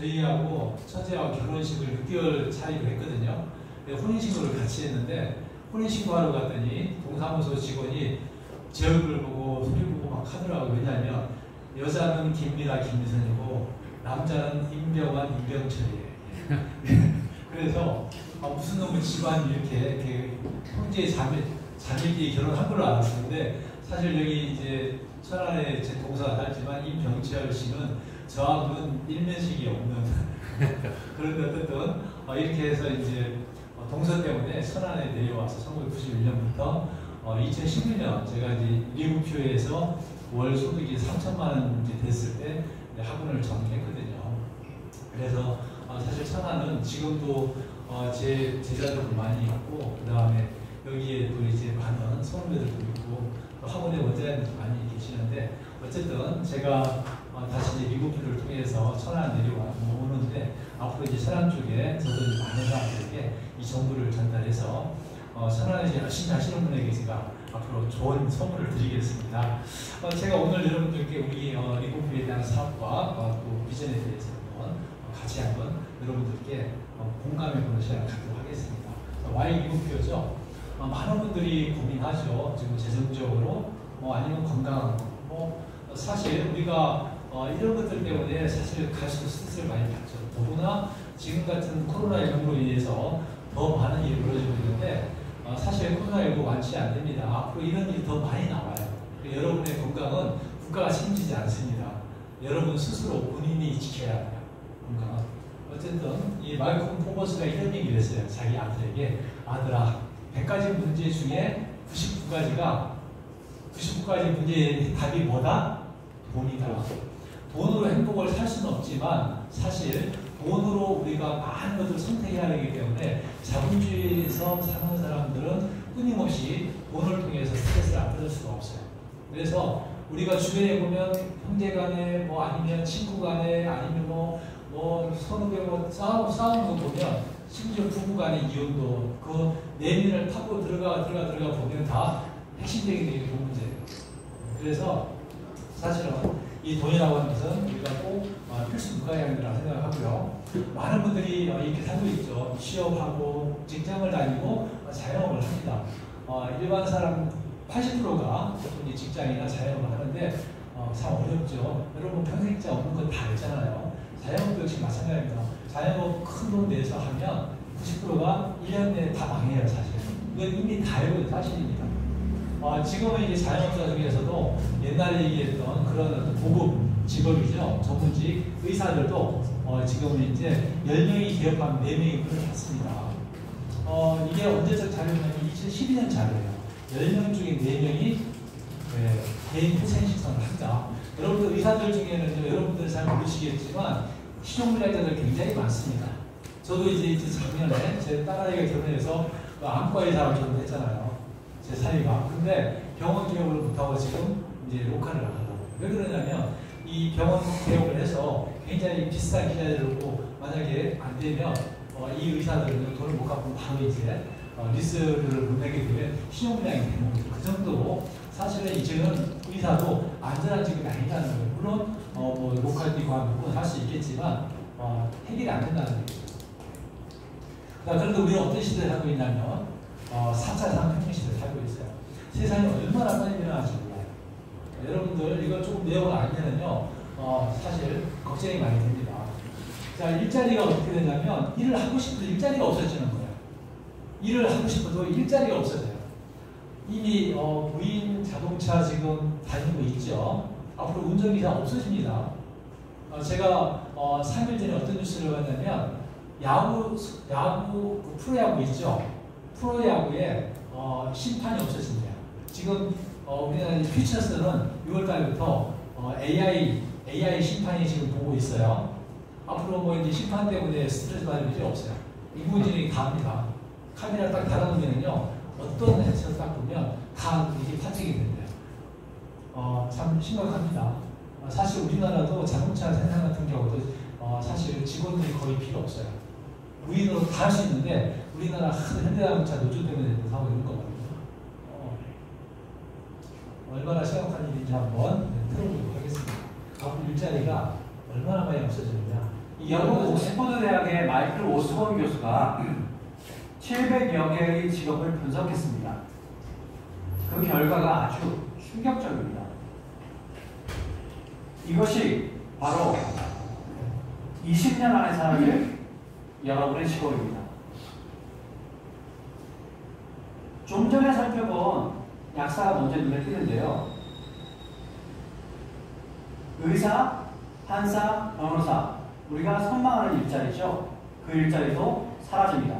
저희하고 처제하고 결혼식을 6개월 차이로 했거든요. 혼인신고를 같이 했는데 혼인신고하러 갔더니 동사무소 직원이 제 얼굴 보고 소리 보고 막 하더라고요. 왜냐하면 여자는 김미라 김미선이고 남자는 임병환 임병철이에요. 그래서 무슨 놈의 집안이 이렇게 형제 자매끼리 결혼한 걸로 알았었는데 사실 여기 이제 천안에 제 동서가 살지만 임병철 씨는 저하고는 일면식이 없는 그런데 어쨌든 이렇게 해서 이제 동서 때문에 천안에 내려와서 1991년부터 2011년 제가 이제 미국표에서 월 소득이 3천만 원 됐을 때 학원을 전개했거든요. 그래서 사실 천안은 지금도 제 제자들도 많이 있고 그 다음에 여기에 또 이제 많은 선후배들도 있고 또 학원에 원장님도 많이 계시는데 어쨌든 제가 다시 이제 미국표를 통해서 천안 내려오는데 앞으로 이제 천안 쪽에 저도 많은 사람들에게 이 정보를 전달해서 천안에서 열심히 하시는 분에게 제가 앞으로 좋은 선물을 드리겠습니다. 제가 오늘 여러분들께 우리 리고표에 대한 사업과 또 비전에 대해서 같이 한번 여러분들께 공감해보는 시간을 갖도록 하겠습니다. Y 리고표죠. 많은 분들이 고민하죠. 지금 재정적으로 아니면 건강 사실 우리가 이런 것들 때문에 사실 갈수록 스트레스를 많이 받죠. 더구나 지금 같은 코로나19로 인해서 더 많은 일이 벌어지고 있는데 사실 코로나19 완치 안 됩니다. 앞으로 이런 일이 더 많이 나와요. 여러분의 건강은 국가가 책임지지 않습니다. 여러분 스스로 본인이 지켜야 합니다. 건강은. 어쨌든 이 말콤 포버스가 이런 얘기를 했어요. 자기 아들에게 아들아 100가지 문제 중에 99가지 문제의 답이 뭐다? 돈이다. 돈으로 행복을 살 수는 없지만 사실 돈으로 우리가 많은 것들을 선택해야 하기 때문에 자본주의에서 사는 사람들은 끊임없이 돈을 통해서 스트레스를 안 받을 수가 없어요. 그래서 우리가 주변에 보면 형제간에 아니면 친구간에 아니면 선후배 싸우는 거 보면 심지어 부부간의 이혼도 그 내면을 타고 들어가 보면 다 핵심적인 게 돈 문제예요. 그래서 사실은 이 돈이라고 하는 것은 우리가 꼭 필수 국가양이라고 생각하고요. 많은 분들이 이렇게 살고 있죠. 취업하고 직장을 다니고 자영업을 합니다. 일반 사람 80%가 직장이나 자영업을 하는데 참 어렵죠. 여러분 평생자 없는 건 다 알잖아요. 자영업도 역시 마찬가지입니다. 자영업 큰 돈 내서 하면 90%가 1년 내에 다 망해요, 사실. 이건 이미 다 알고 있는 사실입니다. 지금은 이제 자영업자 중에서도 옛날에 얘기했던 그런 고급 직업이죠. 전문직 의사들도 지금은 이제 10명이 개업하면 4명이 문을 닫습니다. 이게 언제적 자료냐면 2012년 자료예요. 10명 중에 4명이 개인 회생 신청을 한다. 여러분들 의사들 중에는 여러분들 잘 모르시겠지만 실용분야자들 굉장히 많습니다. 저도 이제 작년에 제 딸아이가 결혼해서 안과 의사로 결혼했잖아요. 제 사위가. 근데 병원 개업을 못하고 지금 이제 로컬을 나가려고. 왜 그러냐면 이 병원 개업을 해서 굉장히 비싼 기자를 들고 만약에 안 되면 이 의사들은 돈을 못 갚으면 바로 이제 리스를 못 내게 되면 신용분양이 되는 거죠. 그 정도로 사실은 이제는 의사도 안전한 직업이 아니라는 거예요. 물론 로컬 기관은 할 수 있겠지만 해결이 안 된다는 거죠. 그런데 우리는 어떤 시대를 살고 있냐면 4차 산업혁명 시대를 살고 있어요. 세상이 얼마나 빨리 변하는지 몰라요. 여러분들 이걸 조금 내용을 알면은요 사실 걱정이 많이 됩니다. 자, 일자리가 어떻게 되냐면 일을 하고 싶어도 일자리가 없어지는 거예요. 일을 하고 싶어도 일자리가 없어져요. 이미 무인 자동차 지금 다니고 있죠. 앞으로 운전기사 없어집니다. 제가 3일 전에 어떤 뉴스를 봤냐면 야구 프로야구 있죠. 프로야구에 심판이 없어진대요. 지금 우리나라 퓨처스는 6월달부터 AI 심판이 지금 보고 있어요. 앞으로 이제 심판 때문에 스트레스 받을 일이 없어요. 인공지능이 다 합니다. 카메라 딱 달아놓으면요 어떤 해서 딱 보면 다 이게 판정이 된대요. 참 심각합니다. 사실 우리나라도 자동차 생산 같은 경우도 사실 직원들이 거의 필요 없어요. 무인으로 다 할 수 있는데 우리나라 현대자동차 노조 때문에 하고 있는 거거든요. 얼마나 심각한 일인지 한번 들어보도록 하겠습니다. 앞으로 일자리가 얼마나 많이 없어지느냐. 영국 옥스퍼드 대학의 마이클 오스본 교수가 700여 개의 직업을 분석했습니다. 그 결과가 아주 충격적입니다. 이것이 바로 20년 안에 살아갈 여러분의 직업입니다. 좀 전에 살펴본 약사가 먼저 눈에 띄는데요. 의사, 판사, 변호사, 우리가 선망하는 일자리죠. 그 일자리도 사라집니다.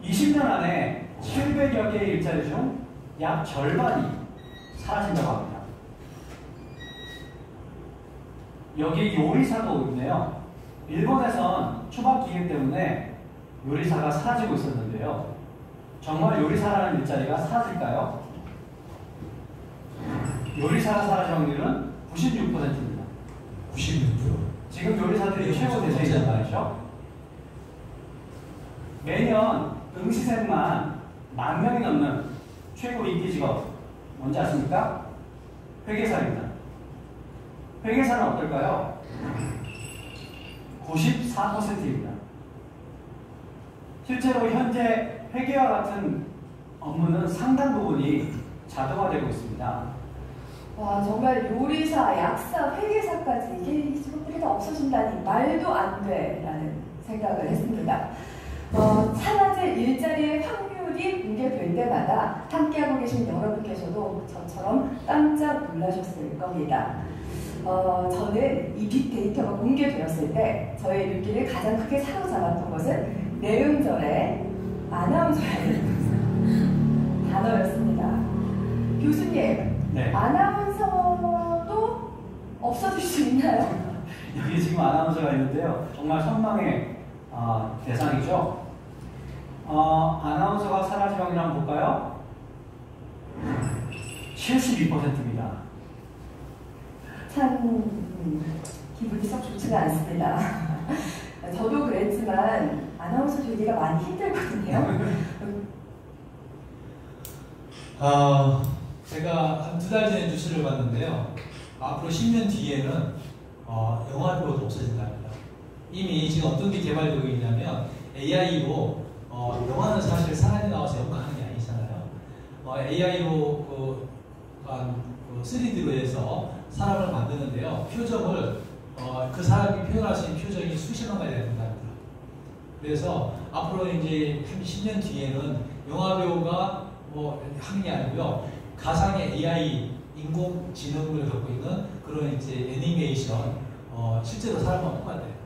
20년 안에 700여 개의 일자리 중 약 절반이 사라진다고 합니다. 여기 요리사도 있네요. 일본에선 초밥 기계 때문에 요리사가 사라지고 있었는데요. 정말 요리사라는 일자리가 사라질까요? 요리사가 사라질 확률은 96%입니다. 96%. 지금 요리사들이 최고 대세이란 말이죠. 매년 응시생만 10,000명이 넘는 최고 인기 직업 뭔지 아십니까? 회계사입니다. 회계사는 어떨까요? 94%입니다. 실제로 현재 회계와 같은 업무는 상당 부분이 자동화되고 있습니다. 와, 정말 요리사, 약사, 회계사까지 이게 직업들이 다 없어진다니 말도 안 돼라는 생각을 했습니다. 사라질 일자리의 확률이 공개될 때마다 함께하고 계신 여러분께서도 저처럼 깜짝 놀라셨을 겁니다. 저는 이 빅데이터가 공개되었을 때 저의 눈길을 가장 크게 사로잡았던 것은 내음절의 아나운서라는 단어였습니다. 교수님, 네. 아나운서도 없어질 수 있나요? 여기 지금 아나운서가 있는데요. 정말 선망의 대상이죠. 아나운서가 사라질 확률 한번 볼까요? 72%입니다. 참 기분이 썩 좋지가 않습니다. 저도 그랬지만 아나운서 되기가 많이 힘들거든요. 제가 한 2달 전에 뉴스를 봤는데요. 앞으로 10년 뒤에는 영화배우도 없어진답니다. 이미 지금 어떤 게 개발되고 있냐면 AI로 영화는 사실 사람이 나와서 연구하는 게 아니잖아요. AI로 3D로 해서 사람을 만드는데요. 표정을 그 사람이 표현할 수 있는 표정이 수십만 가지가 된답니다. 그래서 앞으로 이제 한 10년 뒤에는 영화배우가 하는 게 아니고요. 가상의 AI 인공지능을 갖고 있는 그런 이제 애니메이션 실제로 사람과 똑같아요.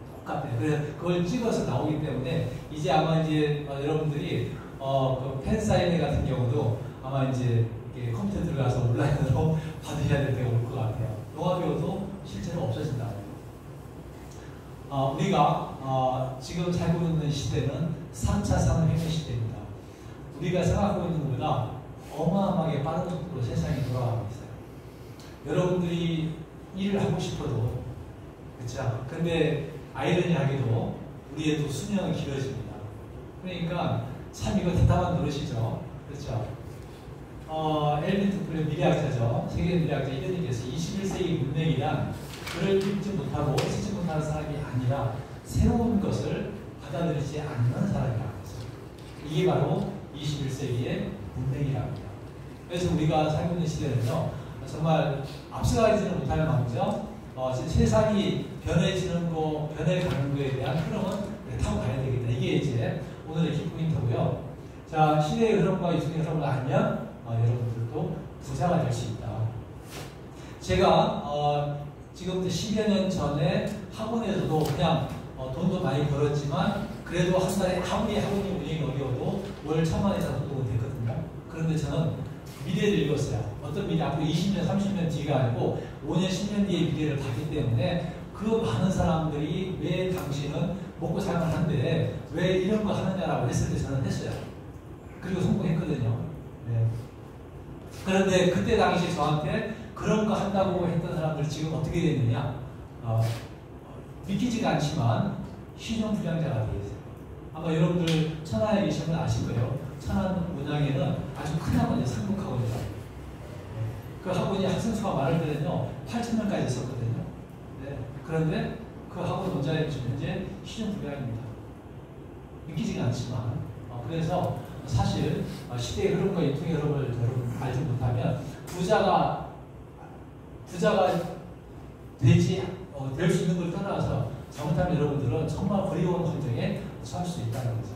그래서 그걸 찍어서 나오기 때문에 이제 아마 이제 여러분들이 그 팬사인회 같은 경우도 아마 이제 컴퓨터 들어가서 온라인으로 받으셔야 될 때가 올 것 같아요. 영화배우도 실제로 없어진다. 우리가 지금 살고 있는 시대는 3차 산업혁명 시대입니다. 우리가 생각하고 있는 것보다 어마어마하게 빠른 속도로 세상이 돌아가고 있어요. 여러분들이 일을 하고 싶어도 그렇죠. 근데 아이러니하게도 우리의 또 수명은 길어집니다. 그러니까 참 이거 대단한 노릇이죠. 그렇죠. 엘빈 토플의 미래학자죠. 세계 미래학자 이런 얘기에서 21세기 문명이란 그를 읽지 못하고 쓰지 못하는 사람이 아니라 새로운 것을 받아들이지 않는 사람이라고 했어요. 이게 바로 21세기의 문명이라고 합니다. 그래서 우리가 살고 있는 시대는요. 정말 앞서가지는 못할 망정 세상이 변해지는 거, 변해가는 거에 대한 흐름은 타고 가야 되겠다. 이게 이제 오늘의 키포인트고요. 자, 시대의 흐름과 유승의 흐름을 알면 여러분들도 부자가 될 수 있다. 제가 지금부터 10여 년 전에 학원에서도 그냥 돈도 많이 벌었지만 그래도 한 달에 아무리 학원이 운영이 어려워도 월 1,000만 이상 정도는 됐거든요. 그런데 저는 미래를 읽었어요. 어떤 미래, 앞으로 20년, 30년 뒤가 아니고 5년, 10년 뒤의 미래를 봤기 때문에 그 많은 사람들이 왜 당신은 먹고 살만 한데 왜 이런 거 하느냐라고 했을 때 저는 했어요. 그리고 성공했거든요. 네. 그런데 그때 당시 저한테 그런 거 한다고 했던 사람들 지금 어떻게 됐느냐? 믿기지가 않지만 신용불량자가 되어 있어요. 아마 여러분들 천안에 계시면 아실 거예요. 천안 문양에는 아주 큰 학원이 상록학원이라고. 그 학원이 학생 수가 많을 때는요 8,000명까지 있었거든요. 네. 그런데 그 학원 원장님 지금 현재 시중 불량입니다. 믿기지가 않지만 그래서 사실 시대의 흐름과 유통의 흐름을 여러분 알지 못하면 부자가 될 수 있는 걸 떠나서 잘못하면 여러분들은 정말 어려운 환경에 처할 수 있다는 거죠.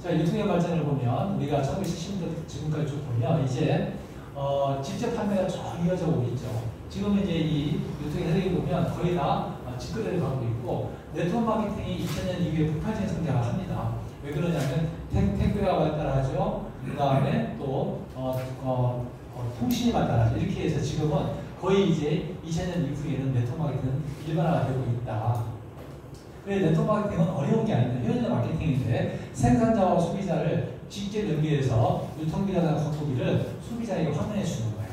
자, 유통의 발전을 보면 우리가 1970년대 지금까지 쭉 보면 이제 직접 판매가 쭉 이어져 오고 있죠. 지금 이제 이 유통의 흐름을 보면 거의 다 직거래를 가고 있고 네트워크 마케팅이 2000년 이후에 폭발적인 성장을 합니다. 왜 그러냐면 택배가 발달하죠. 그 다음에 또 통신이 발달하죠. 이렇게 해서 지금은 거의 이제 2000년 이후에는 네트워크 마케팅은 일반화가 되고 있다. 그래서 네트워크 마케팅은 어려운 게 아닙니다. 현재 마케팅인데 생산자와 소비자를 직접 연계해서 유통기라는 광고비를 소비자에게 환원해 주는 거예요.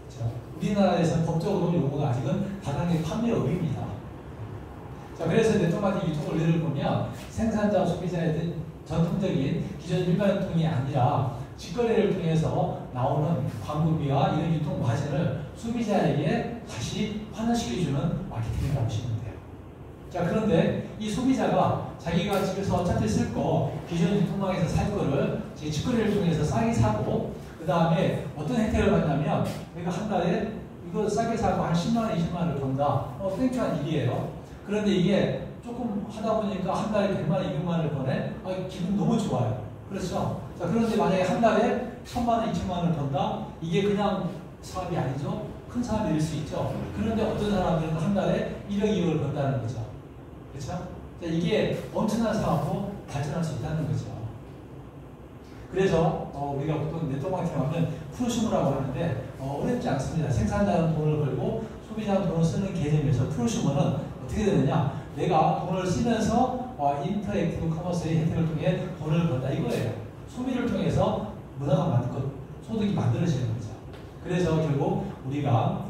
그렇죠? 우리나라에서 법적으로 요거가 아직은 다단계 판매업입니다. 자, 그래서 네트워크 마케팅 유통을 예를 보면 생산자와 소비자에 대한 전통적인 기존 일반 유통이 아니라 직거래를 통해서 나오는 광고비와 이런 유통 마진을 소비자에게 다시 환원시켜주는 마케팅이라고 보시면 돼요. 자, 그런데 이 소비자가 자기가 집에서 어차피 쓸 거 기존 유통망에서 살 거를 직거래를 통해서 싸게 사고 그 다음에 어떤 혜택을 받냐면 내가 한 달에 이거 싸게 사고 한 10만원, 20만원을 번다. 땡큐한 일이에요. 그런데 이게 조금 하다 보니까 한 달에 100만원, 200만원을 버네? 기분 너무 좋아요. 그렇죠? 자, 그런데 만약에 한 달에 1000만원, 2000만원을 번다? 이게 그냥 사업이 아니죠? 큰 사업일 수 있죠? 그런데 어떤 사람들은 한 달에 1억, 2억을 번다는 거죠. 그렇죠? 자, 이게 엄청난 사업으로 발전할 수 있다는 거죠. 그래서 우리가 보통 네트워크 마케팅 하면 프로슈머라고 하는데 어렵지 않습니다. 생산자는 돈을 벌고 소비자는 돈을 쓰는 개념에서 프로슈머는 어떻게 되느냐? 내가 돈을 쓰면서 인터랙티브 커머스의 혜택을 통해 돈을 번다 이거예요. 소비를 통해서 문화가 소득이 만들어지는 거죠. 그래서 결국 우리가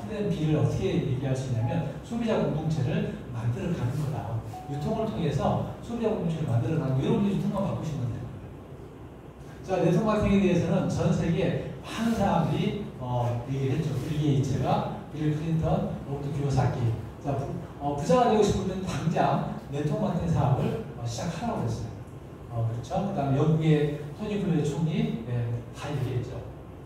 P&B를 어떻게 얘기할 수 있냐면 소비자 공동체를 만들어가는 거다. 유통을 통해서 소비자 공동체를 만들어가는 거. 여러분이 유통만 바꾸시면 돼요. 자, 네트워크 마케팅에 대해서는 전 세계 많은 사람들이 얘기를 했죠. 빌 게이츠가, 빌 클린턴, 로버트 키요사키. 자, 부자가 되고 싶으면 당장 네트워크 마케팅 사업을 시작하라고 했어요. 그렇죠? 그 다음에 영국의 토니 블레어 총리 다 얘기했죠.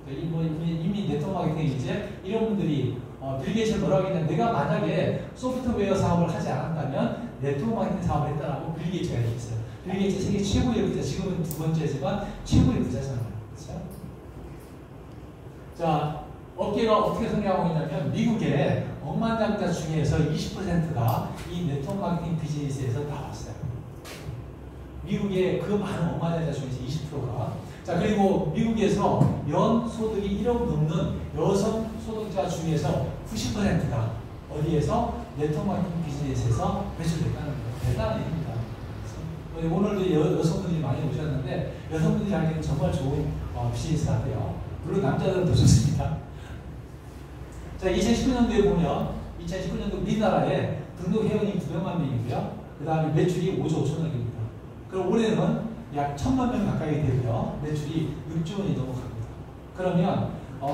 이미 네트워크 마케팅 이제 이런 분들이 빌 게이츠를 뭐라고 했냐면 내가 만약에 소프트웨어 사업을 하지 않았다면 네트워크 마케팅 사업을 했다라고 빌 게이츠가 얘기했어요. 빌 게이츠 세계 최고의 부자, 지금은 두 번째지만 최고의 부자잖아요. 그렇죠? 자, 업계가 어떻게 성장하고 있냐면 미국의 억만장자 중에서 20%가 이 네트워크 마케팅 비즈니스에서 나왔어요. 미국의 그 많은 억만장자 중에서 20%가. 자, 그리고 미국에서 연 소득이 1억 넘는 여성 소득자 중에서 90%가 어디에서 네트워크 마케팅 비즈니스에서 매출됐다는 거예요. 대단한 일입니다. 오늘도 여성분들이 많이 오셨는데 여성분들이 하기에는 정말 좋은 비즈니스 같아요. 물론 남자들은 더 좋습니다. 자, 2019년도에 보면 2019년도 우리나라에 등록 회원이 900만 명이고요. 그 다음에 매출이 5조 5천억입니다. 그럼 올해는 약 1000만 명 가까이 되고요. 매출이 6조 원이 넘어갑니다. 그러면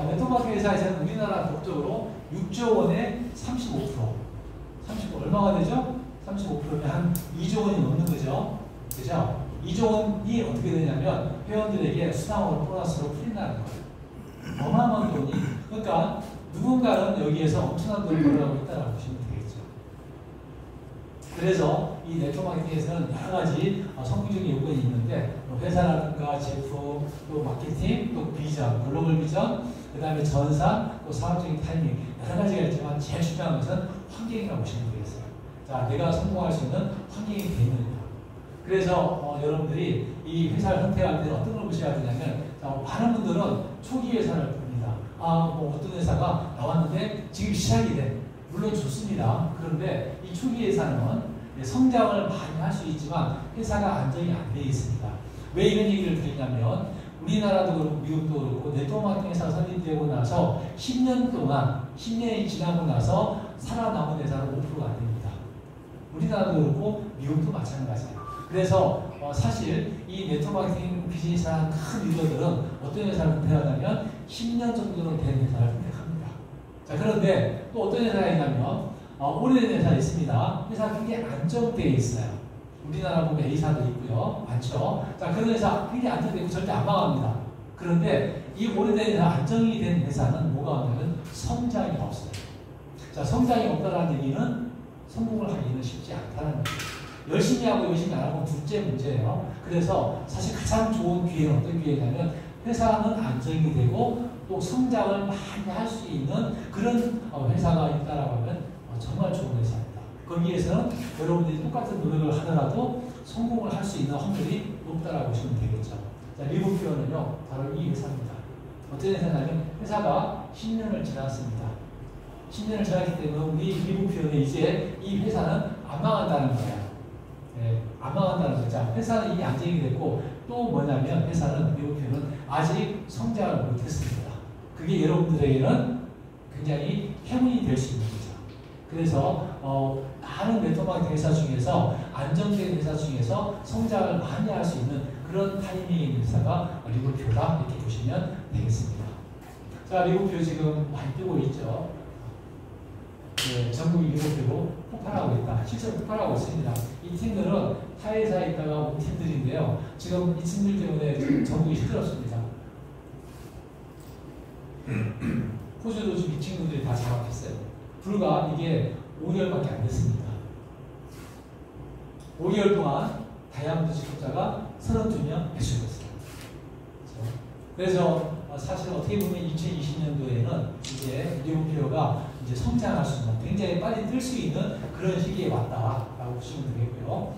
네트워크 마케팅 회사에서는 우리나라 법적으로 6조 원에 35% 얼마가 되죠? 35%면 한 2조 원이 넘는 거죠. 그죠? 2조 원이 어떻게 되냐면 회원들에게 수당으로 보너스로 풀린다는 거예요. 어마어마한 돈이. 그러니까 누군가는 여기에서 엄청난 돈을 벌어가고 있다고 보시면 되겠죠. 그래서 이 네트워크 마케팅에서는 여러 가지 성공적인 요건이 있는데 회사라든가 제품, 또 마케팅, 또 비전, 글로벌 비전, 그 다음에 전산, 또 사업적인 타이밍 여러 가지가 있지만 제일 중요한 것은 환경이라고 보시면 되겠어요. 자, 내가 성공할 수 있는 환경이 돼 있느냐. 그래서 여러분들이 이 회사를 선택할 때 어떤 걸 보셔야 되냐면 많은 분들은 초기 회사를 봅니다. 어떤 회사가 나왔는데 지금 시작이 돼. 물론 좋습니다. 그런데 이 초기 회사는 성장을 많이 할 수 있지만 회사가 안정이 안 돼 있습니다. 왜 이런 얘기를 드리냐면 우리나라도 그렇고 미국도 그렇고 네트워크 마케팅 회사가 설립되고 나서 10년 동안 10년이 지나고 나서 살아남은 회사는 5%가 안 됩니다. 우리나라도 그렇고 미국도 마찬가지예요. 그래서 사실 이 네트워크 마케팅 비즈니스라는 큰 리더들은 어떤 회사를 선택하냐면 10년 정도는 된 회사를 선택합니다. 자, 그런데 또 어떤 회사가 있냐면 오래된 회사 있습니다. 회사 굉장히 안정되어 있어요. 우리나라 보면 A사도 있고요. 많죠. 자, 그런 회사 굉장히 안정되어 있고 절대 안 망합니다. 그런데 이 오래된 회사, 안정이 된 회사는 뭐가 없냐면 성장이 없어요. 자, 성장이 없다는 얘기는 성공을 하기는 쉽지 않다는 거예요. 열심히 하고 열심히 안 하고 둘째 문제예요. 그래서 사실 가장 좋은 기회는 어떤 기회냐면 회사는 안정이 되고 또 성장을 많이 할 수 있는 그런 회사가 있다라고 하면 정말 좋은 회사입니다. 거기에서는 여러분들이 똑같은 노력을 하더라도 성공을 할 수 있는 확률이 높다라고 보시면 되겠죠. 자, 미국 표현은요, 바로 이 회사입니다. 어떤 회사냐면 회사가 10년을 지났습니다. 10년을 지났기 때문에 우리 미국 표현에 이제 이 회사는 안 망한다는 거예요. 네, 안 망한다는 거죠. 회사는 이미 안정이 됐고 또 뭐냐면 회사는 미국 표현은 아직 성장을 못했습니다. 그게 여러분들에게는 굉장히 행운이 될 수 있는 거죠. 그래서 많은 네트워크 회사 중에서 안정된 회사 중에서 성장을 많이 할 수 있는 그런 타이밍의 있는 회사가 미국표다 이렇게 보시면 되겠습니다. 자, 미국표 지금 많이 뜨고 있죠. 네, 전국이 미국표로 폭발하고 있다. 실제로 폭발하고 있습니다. 이 팀들은 타회사에 있다가 온 팀들인데요. 지금 이 팀들 때문에 전국이 힘들었습니다. 호주도 지금 이 친구들이 다 장악했어요. 불과 이게 5개월밖에 안 됐습니다. 5개월 동안 다이아몬드 직급자가 32명 배출됐어요. 그래서 사실 어떻게 보면 2020년도에는 이제 미국표가 이제 성장할 수 있는 굉장히 빨리 뜰 수 있는 그런 시기에 왔다라고 보시면 되겠고요.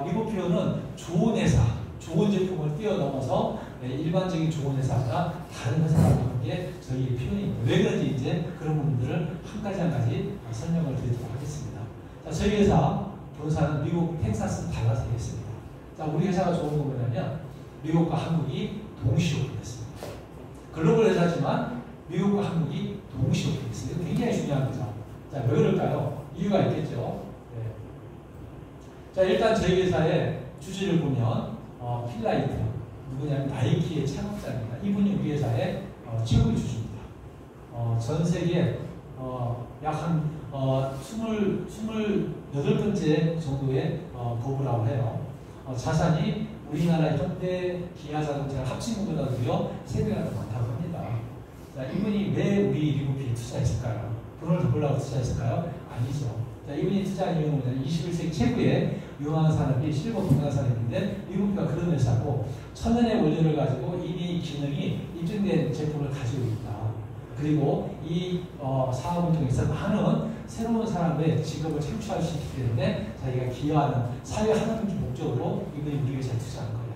미국표는 좋은 회사, 좋은 제품을 뛰어넘어서 일반적인 좋은 회사가 다른 회사라고 하는 게 저희의 표현입니다. 왜 그런지 이제 그런 부분들을 한 가지 한 가지 설명을 드리도록 하겠습니다. 자, 저희 회사 본사는 미국 텍사스 달라스에 있습니다. 자, 우리 회사가 좋은 건 뭐냐면 미국과 한국이 동시에 오픈했습니다. 글로벌 회사지만 미국과 한국이 동시에 오픈했어요. 이거 굉장히 중요한 거죠. 자, 왜 그럴까요? 이유가 있겠죠. 네. 자, 일단 저희 회사의 주주를 보면 필라이트 누구냐면 나이키의 창업자입니다. 이분이 우리 회사의 최고의 주주입니다. 전 세계 약 한 28번째 정도의 거부라고 해요. 자산이 우리나라 현대 기아자동차 합친 것보다 무려 3배가 더 많다고 합니다. 자, 이분이 왜 우리 리그피에 투자했을까요? 돈을 더 벌려고 투자했을까요? 아니죠. 자, 이분이 투자한 이유는 뭐냐면 21세기 최고의 유망 산업이 실버 동양 산업인데 리그피가 그런 회사고 천연의 원료를 가지고 이미 기능이 입증된 제품을 가지고 있다. 그리고 이 사업을 통해서 많은 새로운 사람의 직업을 창출할 수 있기 때문에 자기가 기여하는 사회하는 목적으로 이분이 우리 회사에 투자한 거예요.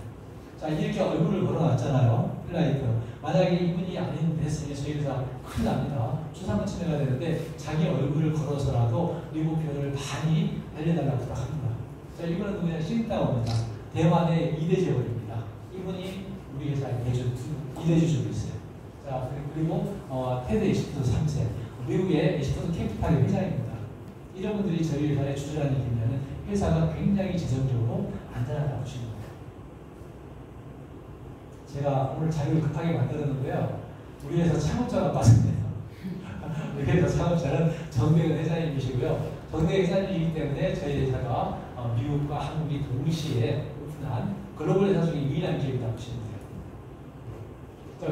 자, 이렇게 얼굴을 걸어놨잖아요. 필라이트. 만약에 이분이 안 됐으면 저희 회사 큰일 납니다. 추상을 침해가 되는데 자기 얼굴을 걸어서라도 미국 표현을 많이 알려달라고 부탁합니다. 자, 이분은 누구냐? 싱다오입니다. 대만의 2대 재벌입니다. 이분이 우리 회사의 2대 주주로 있어요. 자, 그리고 테드 에시푸드 3세, 미국의 에시푸드 캐피탈의 회장입니다. 이런 분들이 저희 회사의 주주라는 얘기면 회사가 굉장히 재정적으로 안전하다고 보시는 거예요. 제가 오늘 자료를 급하게 만들었는데요. 우리 회사 창업자가 빠졌네요. 우리 회사 창업자는 정대근 회장님이시고요. 정대근 회장님이기 때문에 저희 회사가 미국과 한국이 동시에 오픈한 글로벌 회사 중에 유일한 기업이라고 보시면 돼요.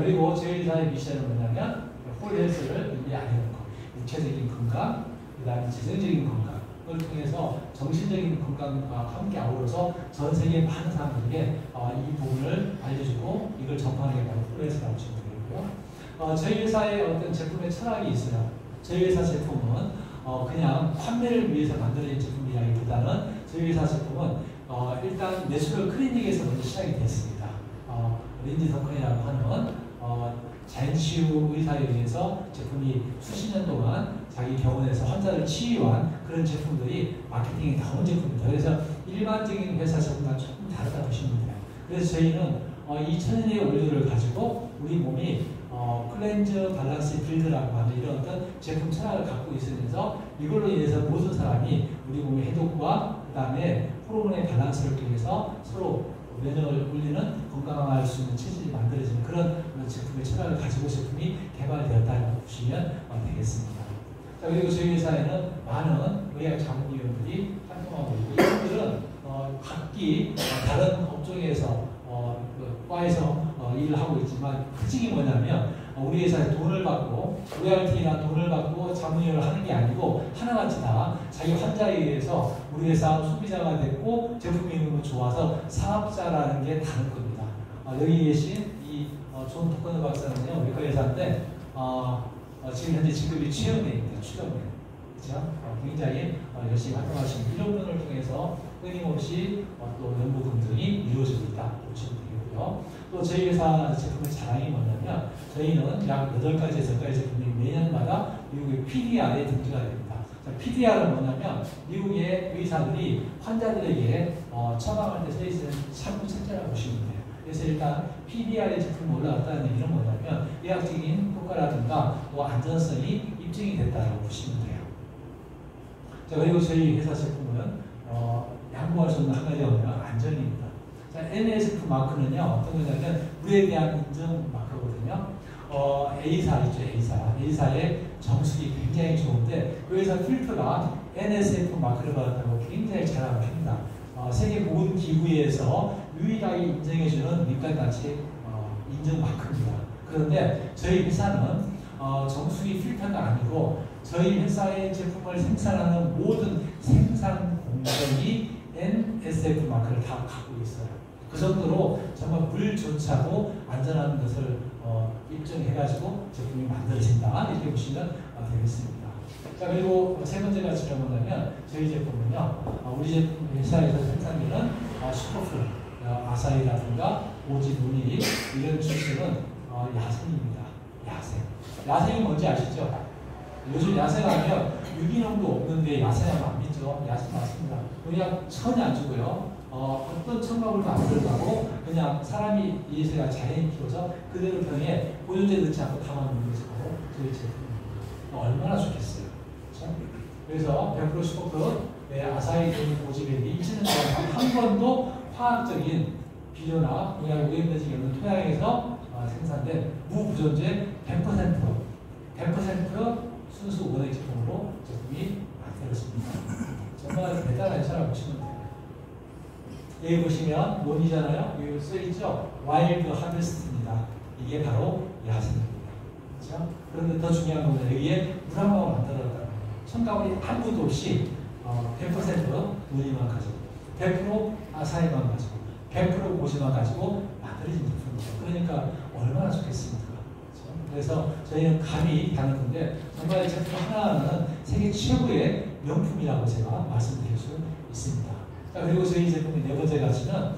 그리고 저희 회사의 미션은 뭐냐면 홀헬스를 의미 안 해놓고 육체적인 건강, 그 다음에 재정적인 건강을 통해서 정신적인 건강과 함께 아우러서 전 세계 많은 사람들에게 이 부분을 알려주고 이걸 전파하는 게 바로 홀헬스라고 보시면 되겠고요. 저희 회사의 어떤 제품의 철학이 있어요. 저희 회사 제품은 그냥 판매를 위해서 만들어진 제품이라기보다는 저희 회사 제품은 일단 내추럴 클리닉에서 먼저 시작이 됐습니다. 린지 덕컨이라고 하는 자연치유 의사에 의해서 제품이 수십 년 동안 자기 병원에서 환자를 치유한 그런 제품들이 마케팅에 나온 제품입니다. 그래서 일반적인 회사 제품과 조금 다르다 보시면 돼요. 그래서 저희는 이 천연의 원료를 가지고 우리 몸이 클렌저 밸런스 빌드라고 하는 이런 어떤 제품 철학을 갖고 있으면서 이걸로 인해서 모든 사람이 우리 몸의 해독과 그 다음에 호르몬의 밸런스를 통해서 서로 면역을 올리는 건강할 수 있는 체질이 만들어지는 그런 제품의 철학을 가지고 제품이 개발되었다고 보시면 되겠습니다. 자, 그리고 저희 회사에는 많은 의학 자문위원들이 활동하고 있고, 이분들은 각기 다른 업종에서 그 과에서 일을 하고 있지만 특징이 뭐냐면 우리 회사에 돈을 받고 로얄티나 돈을 받고 자문위원을 하는 게 아니고 하나같이 다 자기 환자에 의해서 우리 회사 소비자가 됐고 제품이 너무 좋아서 사업자라는 게 다른 겁니다. 여기 계신 이 존 토커너 박사는요, 외과 회사인데 지금 현재 직급이 최연매입니다. 최연매. 그렇죠? 굉장히 열심히 활동하시는 이런 분을 통해서 끊임없이 또 연구 검증이 이루어지고 있다 보시면 되겠고요. 또 저희 회사 제품의 자랑이 뭐냐면 저희는 약 8가지에서 10가지 제품이 매년마다 미국의 PDR에 등재가 됩니다. 자, PDR은 뭐냐면 미국의 의사들이 환자들에게 처방할 때 써있는 참고 책자라고 보시면 돼요. 그래서 일단 PDR의 제품이 올라갔다는 얘기는 뭐냐면 의학적인 효과라든가 또 안전성이 입증이 됐다고 보시면 돼요. 자, 그리고 저희 회사 제품은 양보할 수 없는 한 가지가 뭐냐면 안전입니다. 자, NSF 마크는요, 어떤 거냐면 물에 대한 인증 마크거든요. A사 있죠, A사의 정수기 굉장히 좋은데 그 회사 필터가 NSF 마크를 받았다고 굉장히 자랑을 합니다. 세계보건기구에서 유일하게 인정해주는 민간단체 인증 마크입니다. 그런데 저희 회사는 정수기 필터가 아니고 저희 회사의 제품을 생산하는 모든 생산 공정이 NSF 마크를 다 갖고 있어요. 그 정도로 정말 물조차도 안전한 것을 입증해가지고 제품이 만들어진다 이렇게 보시면 되겠습니다. 자, 그리고 세 번째 가치가 뭐냐면 저희 제품은요, 우리 제품 회사에서 생산되는 슈퍼풀, 아사히라든가 오지, 누니 이런 주식은 야생입니다. 야생이 뭔지 아시죠? 요즘 야생하면 유기농도 없는데 야생하면 안 믿죠? 야생 맞습니다. 그냥 천이 안 주고요. 어떤 첨가물도 안 들어가고 그냥 사람이 이세가 자연히 키워서 그대로 병에 보존제 넣지 않고 담아놓는 것이고 저희 제품입니다. 얼마나 좋겠어요. 그렇죠? 그래서 100% 슈퍼풀 아사히 오지백이 20년 동안 한 번도 화학적인 비료나 농약 오염되지 않는 토양에서 생산된 무보존제 100% 순수 원액 제품으로 제품이 만들어집니다. 정말 대단한 회사라고 보시면 돼요. 여기 보시면 논이잖아요. 여기 써있죠? 와일드 하베스트입니다. 이게 바로 야생입니다. 그렇죠? 그런데 더 중요한 건 여기에 물 한 방울 안 들어갔다는 거예요. 첨가물이 아무것도 없이 100% 논이만 가지고 100% 아사히만 가지고 100% 고지만 가지고 만들어진 제품입니다. 그러니까 얼마나 좋겠습니까? 그래서 저희는 감히 다는 건데 정말 제품 하나는 세계 최고의 명품이라고 제가 말씀드릴 수 있습니다. 자, 그리고 저희 제품의 네 번째 가치는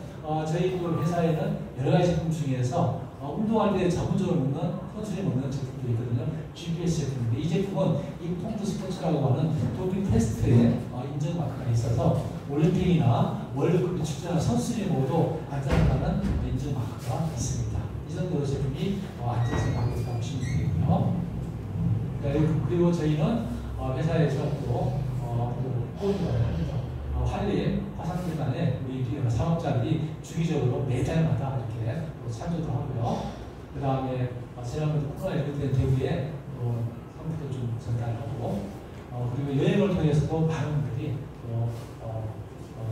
저희 회사에는 여러 가지 제품 중에서 운동할 때 전문적으로 먹는 선수들이 먹는 제품도 있거든요. GPS 제품인데 이 제품은 임팩트 스포츠라고 하는 도핑 테스트에 인증 마크가 있어서 올림픽이나 월드컵에 출전한 선수들이 모두 안전하다는 인증 마크가 있습니다. 이 정도로 제품이 안전성이 갖고 있다고 보시면 되고요. 그리고 저희는 회사에서 또 한림 화산재단에 우리 사업자들이 주기적으로 매달마다 이렇게 참여도 하고요. 그 다음에 지난번 코로나19 때 대구에 상품도 좀 전달하고 그리고 여행을 통해서도 많은 분들이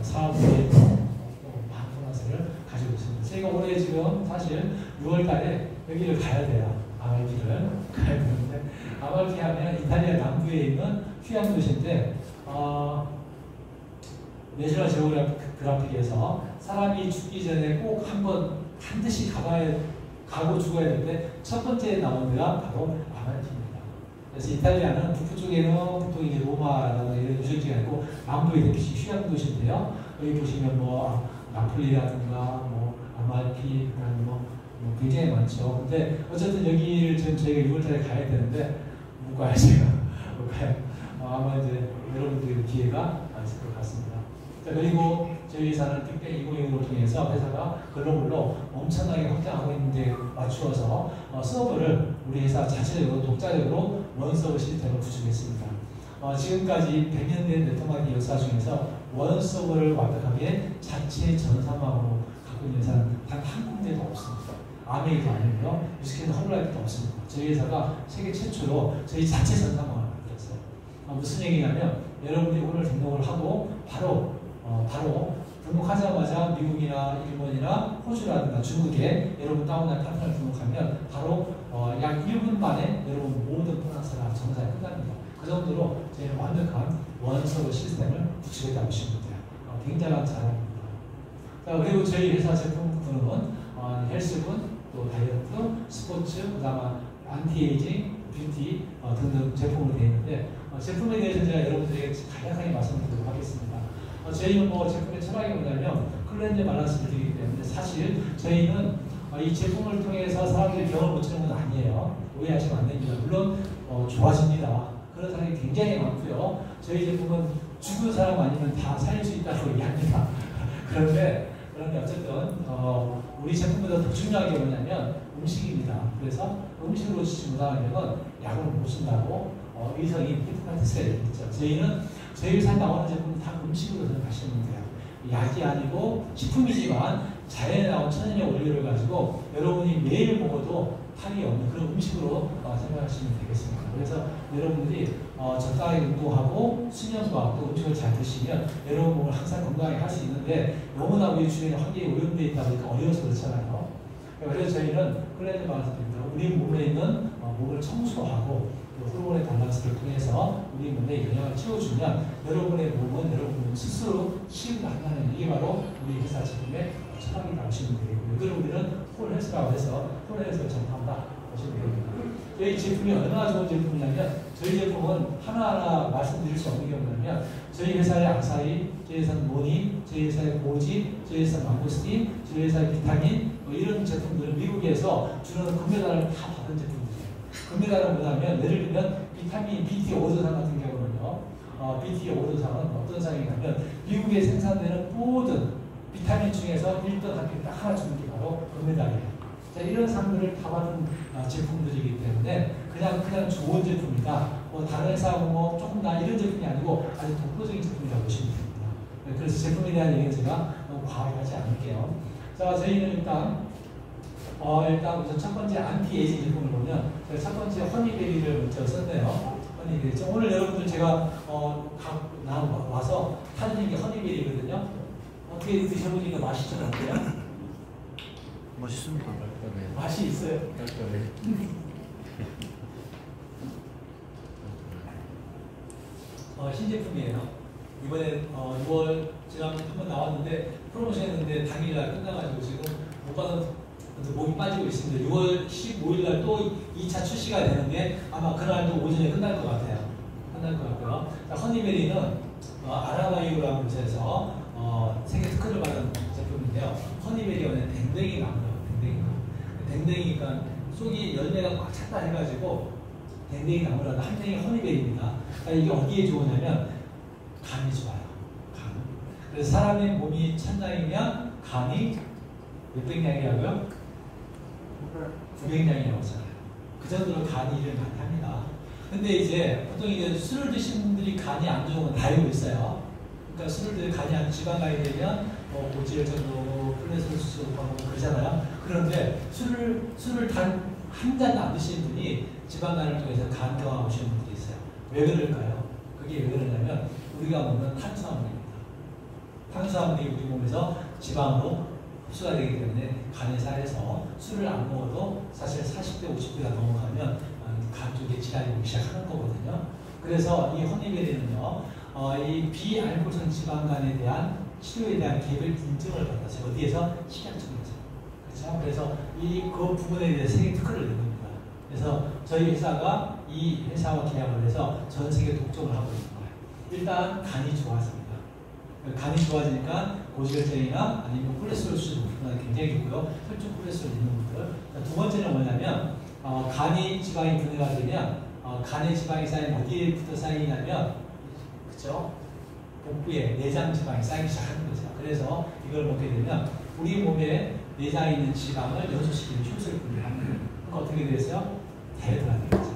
사업에 많은 문화세를 가지고 있습니다. 저희가 올해 지금 사실 6월 달에 여기를 가야 돼요. 아말피를 가야 되는데 아말피 하면 이탈리아 남부에 있는 휴양 도시인데 내셔널 지오그래픽에서 사람이 죽기 전에 꼭 한번 반드시 가고 죽어야 되는데 첫 번째에 나온 데가 바로 아말피입니다. 그래서 이탈리아는 북부 쪽에는 보통 이제 로마라든가 이런 유적지가 있고 남부에 이렇게 휴양 도시인데요. 여기 보시면 나폴리라든가 아말피, 굉장히 많죠. 근데 어쨌든 여기를 지금 저희가 6월달에 가야 되는데 못 가요, 제가. 못 가요. 아마 이제 여러분들의 기회가 있을 것 같습니다. 자, 그리고 저희 회사는 빅뱅 2020을 통해서 회사가 글로벌로 엄청나게 확장하고 있는데 맞추어서 서버를 우리 회사 자체적으로 독자적으로 원서버 시스템을 구축했습니다. 지금까지 100년 된 네트워크 역사 중에서 원서버를 완벽하게 자체 전산망으로 갖고 있는 회사는 단 한 군데도 없습니다. 아메이도 아니고요. 유스캔 허블라이트도 없습니다. 저희 회사가 세계 최초로 저희 자체 전산망을 만들었어요. 무슨 얘기냐면 여러분들이 오늘 등록을 하고 바로 등록하자마자 미국이나 일본이나 호주라든가 중국에 여러분 다운로드 파트너를 등록하면 바로 약 1분 만에 여러분 모든 프랑스가 정상이 끝납니다. 그 정도로 저희는 완벽한 원서버 시스템을 구축했다고 보시면 돼요. 굉장한 자랑입니다. 자, 그리고 저희 회사 제품군은 헬스군, 또 다이어트, 스포츠, 그다음 안티에이징, 뷰티 등등 제품으로 되어 있는데 제품에 대해서 제가 여러분들에게 간략하게 말씀드리도록 하겠습니다. 저희는 뭐 제품의 철학이 뭐냐면 클렌저 밸런스를 드리기 때문에 사실 저희는 이 제품을 통해서 사람들이 병을 고치는 건 아니에요. 오해하시면 안 됩니다. 물론 좋아집니다. 그런 사람이 굉장히 많고요. 저희 제품은 죽은 사람 아니면 다 살릴 수 있다고 얘기합니다. 그런데 어쨌든 우리 제품보다 더 중요한 게 뭐냐면 음식입니다. 그래서 음식을 고치지 못하면 약을 못 쓴다고 의성이 히포크라테스가 얘기했죠. 저희는 저희 회사에 나오는 제품은 다 음식으로 생각하시면 돼요. 약이 아니고 식품이지만 자연에 나온 천연의 원료를 가지고 여러분이 매일 먹어도 탈이 없는 그런 음식으로 생각하시면 되겠습니다. 그래서 여러분들이 적당하게 운동하고 수면과 또 음식을 잘 드시면 여러분 몸을 항상 건강하게 할 수 있는데 너무나 우리 주변에 환경이 오염되어 있다 보니까 어려워서 그렇잖아요. 그래서 저희는 클렌저 밸런스입니다. 우리 몸에 있는 몸을 청소하고 호르몬의 밸런스를 통해서 우리 몸에 영양을 채워주면 여러분의 몸은 여러분 스스로 치유를 한다는 이게 바로 우리 회사 제품의 철학이라고 보시면 되겠고요. 그걸 우리는 홀헬스라고 해서 홀헬스를 전파한다 보시면 됩니다. 저희 제품이 얼마나 좋은 제품이냐면 저희 제품은 하나하나 말씀드릴 수 없는 게 뭐냐면 저희 회사의 악사리, 저희 회사의 모니, 저희 회사의 고지, 저희 회사의 망고스틴, 저희 회사의 비타민 이런 제품들은 미국에서 주는 금메달을 다 받은 제품들이에요. 금메달은 뭐냐면 예를 들면 비타민 BT 5도상 같은 경우는요. BT 5도상은 어떤 상이냐면 미국에 생산되는 모든 비타민 중에서 1등 학교 딱 하나 주는 게 바로 금메달이에요. 자, 이런 상들을 다 받은 제품들이기 때문에 그냥 좋은 제품이다. 다른 회사하고 조금 나 이런 제품이 아니고 아주 독보적인 제품이라고 보시면 됩니다. 그래서 제품에 대한 얘기는 제가 너무 과하게 하지 않을게요. 자, 저희는 일단 우선 첫 번째 안티에이징 제품을 보면 첫 번째 허니베리를 먼저 썼네요. 허니베리. 오늘 여러분들 제가 와서 타는 게 허니베리거든요. 어떻게 드셔보니까 맛이 좀 어때요? 맛있습니다. 맛이 있어요. 신제품이에요. 이번에 6월 지난번에 한번 나왔는데 프로모션 했는데 당일날 끝나가지고 지금 못 받아서 몸이 빠지고 있습니다. 6월 15일날 또 2차 출시가 되는데 아마 그날도 오전에 끝날 것 같아요. 끝날 것 같고요. 자, 허니베리는 아라바이오라는 곳에서 세계 특허를 받은 제품인데요. 허니베리가 댕댕이 나무예요. 댕댕이니까 속이 열매가 꽉 찼다 해가지고 댕댕이 나무라는 한댕이 허니베리입니다. 이게 어디에 좋으냐면 간이 좋아요. 간. 그래서 사람의 몸이 1000장이면 간이 몇백 장이라고요? 900장이라고 하잖아요. 그 정도로 간이 일을 많이 합니다. 근데 이제 보통 이제 술을 드시는 분들이 간이 안 좋은 건 다 알고 있어요. 그러니까 술을 간이 안 지방간이 되면 고지혈 정도, 콜레스테롤 수준하고 그러잖아요. 그런데 술을 단 한 잔도 안 드시는 분이 지방간을 통해서 간경화 오시는 분들이 있어요. 왜 그럴까요? 그게 왜 그러냐면 우리가 먹는 탄수화물입니다. 탄수화물이 우리 몸에서 지방으로 흡수가 되기 때문에 간에 쌓여서 술을 안 먹어도 사실 40대, 50대가 넘어가면 간 쪽에 질환이 오기 시작하는 거거든요. 그래서 이 허니베리는요, 이 비알코올성 지방간에 대한 치료에 대한 개별 인증을 받았어요. 어디에서? 식약청에서. 그렇죠? 그래서 그 부분에 대해서 세계 특허를 낸 겁니다. 그래서 저희 회사가 이 회사와 계약을 해서 전 세계 독점을 하고 있는 거예요. 일단 간이 좋아집니다. 간이 좋아지니까 고지혈증이나 아니면 콜레스테롤 수준 높은 건 굉장히 좋고요. 혈중 콜레스테롤 있는 분들. 두 번째는 뭐냐면 간이 지방이 분해가 되면 간에 지방이 쌓이면 어디에부터 쌓이냐면 그죠? 복부에 내장 지방이 쌓이기 시작하는 거죠. 그래서 이걸 먹게 되면 우리 몸에 내장에 있는 지방을 연소시키는 효소를 분해합니다. 그럼 어떻게 되겠어요? 다이어트가 되겠죠.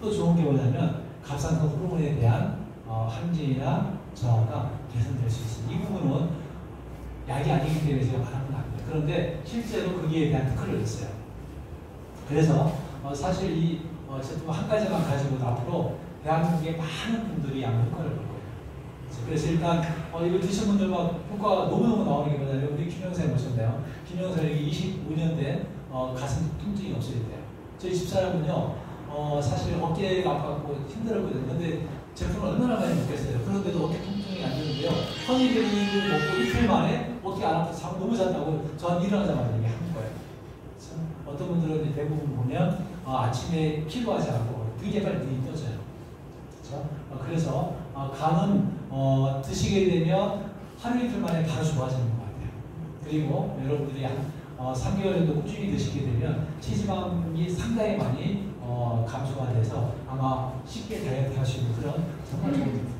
또 좋은 게 뭐냐면 갑상선 호르몬에 대한 항진이나 저하가 개선될 수 있습니다. 이 부분은 약이 아니기 때문에 제가 말하는 건 아닙니다. 그런데 실제로 거기에 대한 특허를 냈어요. 그래서 사실 이 제품 한 가지만 가지고도 앞으로 대한민국의 많은 분들이 아마 효과를 볼 거예요. 그래서 일단 이거 드신 분들 막 효과가 너무너무 나오는 게 뭐냐면 우리 김영사님 보셨나요? 김영사님이 25년 된 가슴 통증이 없어졌대요. 저희 집사람은요 사실 어깨가 아팠고 힘들었거든요. 근데 제품을 얼마나 많이 먹겠어요. 그런데도 어깨 통증이 안 되는데요. 허니베리를 먹고 이틀 만에 어깨 안 아파서 잠 너무 잤다고 저한테 일어나자마자 얘기하는 거예요. 그래서 어떤 분들은 이제 대부분 보면 아침에 피로하지 않고 되게 빨리 눈이 떠져요. 그렇죠? 그래서 간은 드시게 되면 하루 이틀 만에 바로 좋아지는 것 같아요. 그리고 여러분들이 한 3개월 정도 꾸준히 드시게 되면 체지방이 상당히 많이 감소가 돼서 아마 쉽게 다이어트 할 수 있는 그런 정말 좋은 제품이에요.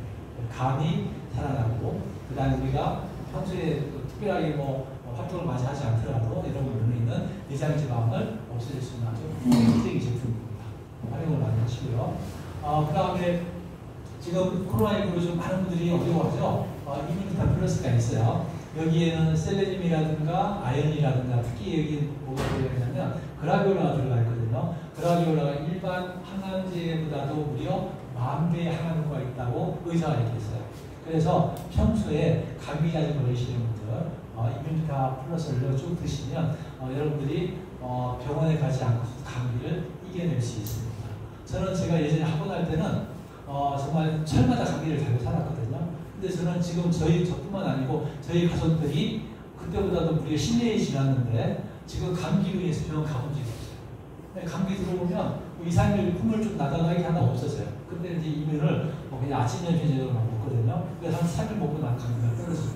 간이 살아나고 그 다음에 우리가 평소에 특별하게 활동을 많이 하지 않더라도 여러분 눈에 있는 내장지방을 없애줄 수 있는 아주 효과적인 제품입니다. 활용을 많이 하시고요. 그 다음에 지금 코로나19로 좀 많은 분들이 어려워하죠. 이뮤니타 플러스가 있어요. 여기에는 셀레늄이라든가 아연이라든가 특히 여기 뭐가 들어있냐면 그라비올라가 들어가 있거든요. 그라비올라가 일반 항암제보다도 무려 10,000배의 항암 효과가 있다고 의사가 얘기했어요. 그래서 평소에 감기 자주 걸리시는 분들 이뮤니타 플러스를 쭉 드시면 여러분들이 병원에 가지 않고 감기를 이겨낼 수 있습니다. 저는 제가 예전에 학원 할 때는 정말 철마다 감기를 달고 살았거든요. 근데 저는 지금 저뿐만 아니고 저희 가족들이 그때보다도 무려 10년이 지났는데 지금 감기로 인해서 병원 가본 적이 없어요. 감기 들어오면 2, 3일 콧물 좀 나다가 이게 하나 없어져요. 근데 이제 이면을 그냥 아침 저녁으로 먹거든요. 그래서 한 3일 먹고 난 감기가 떨어져요.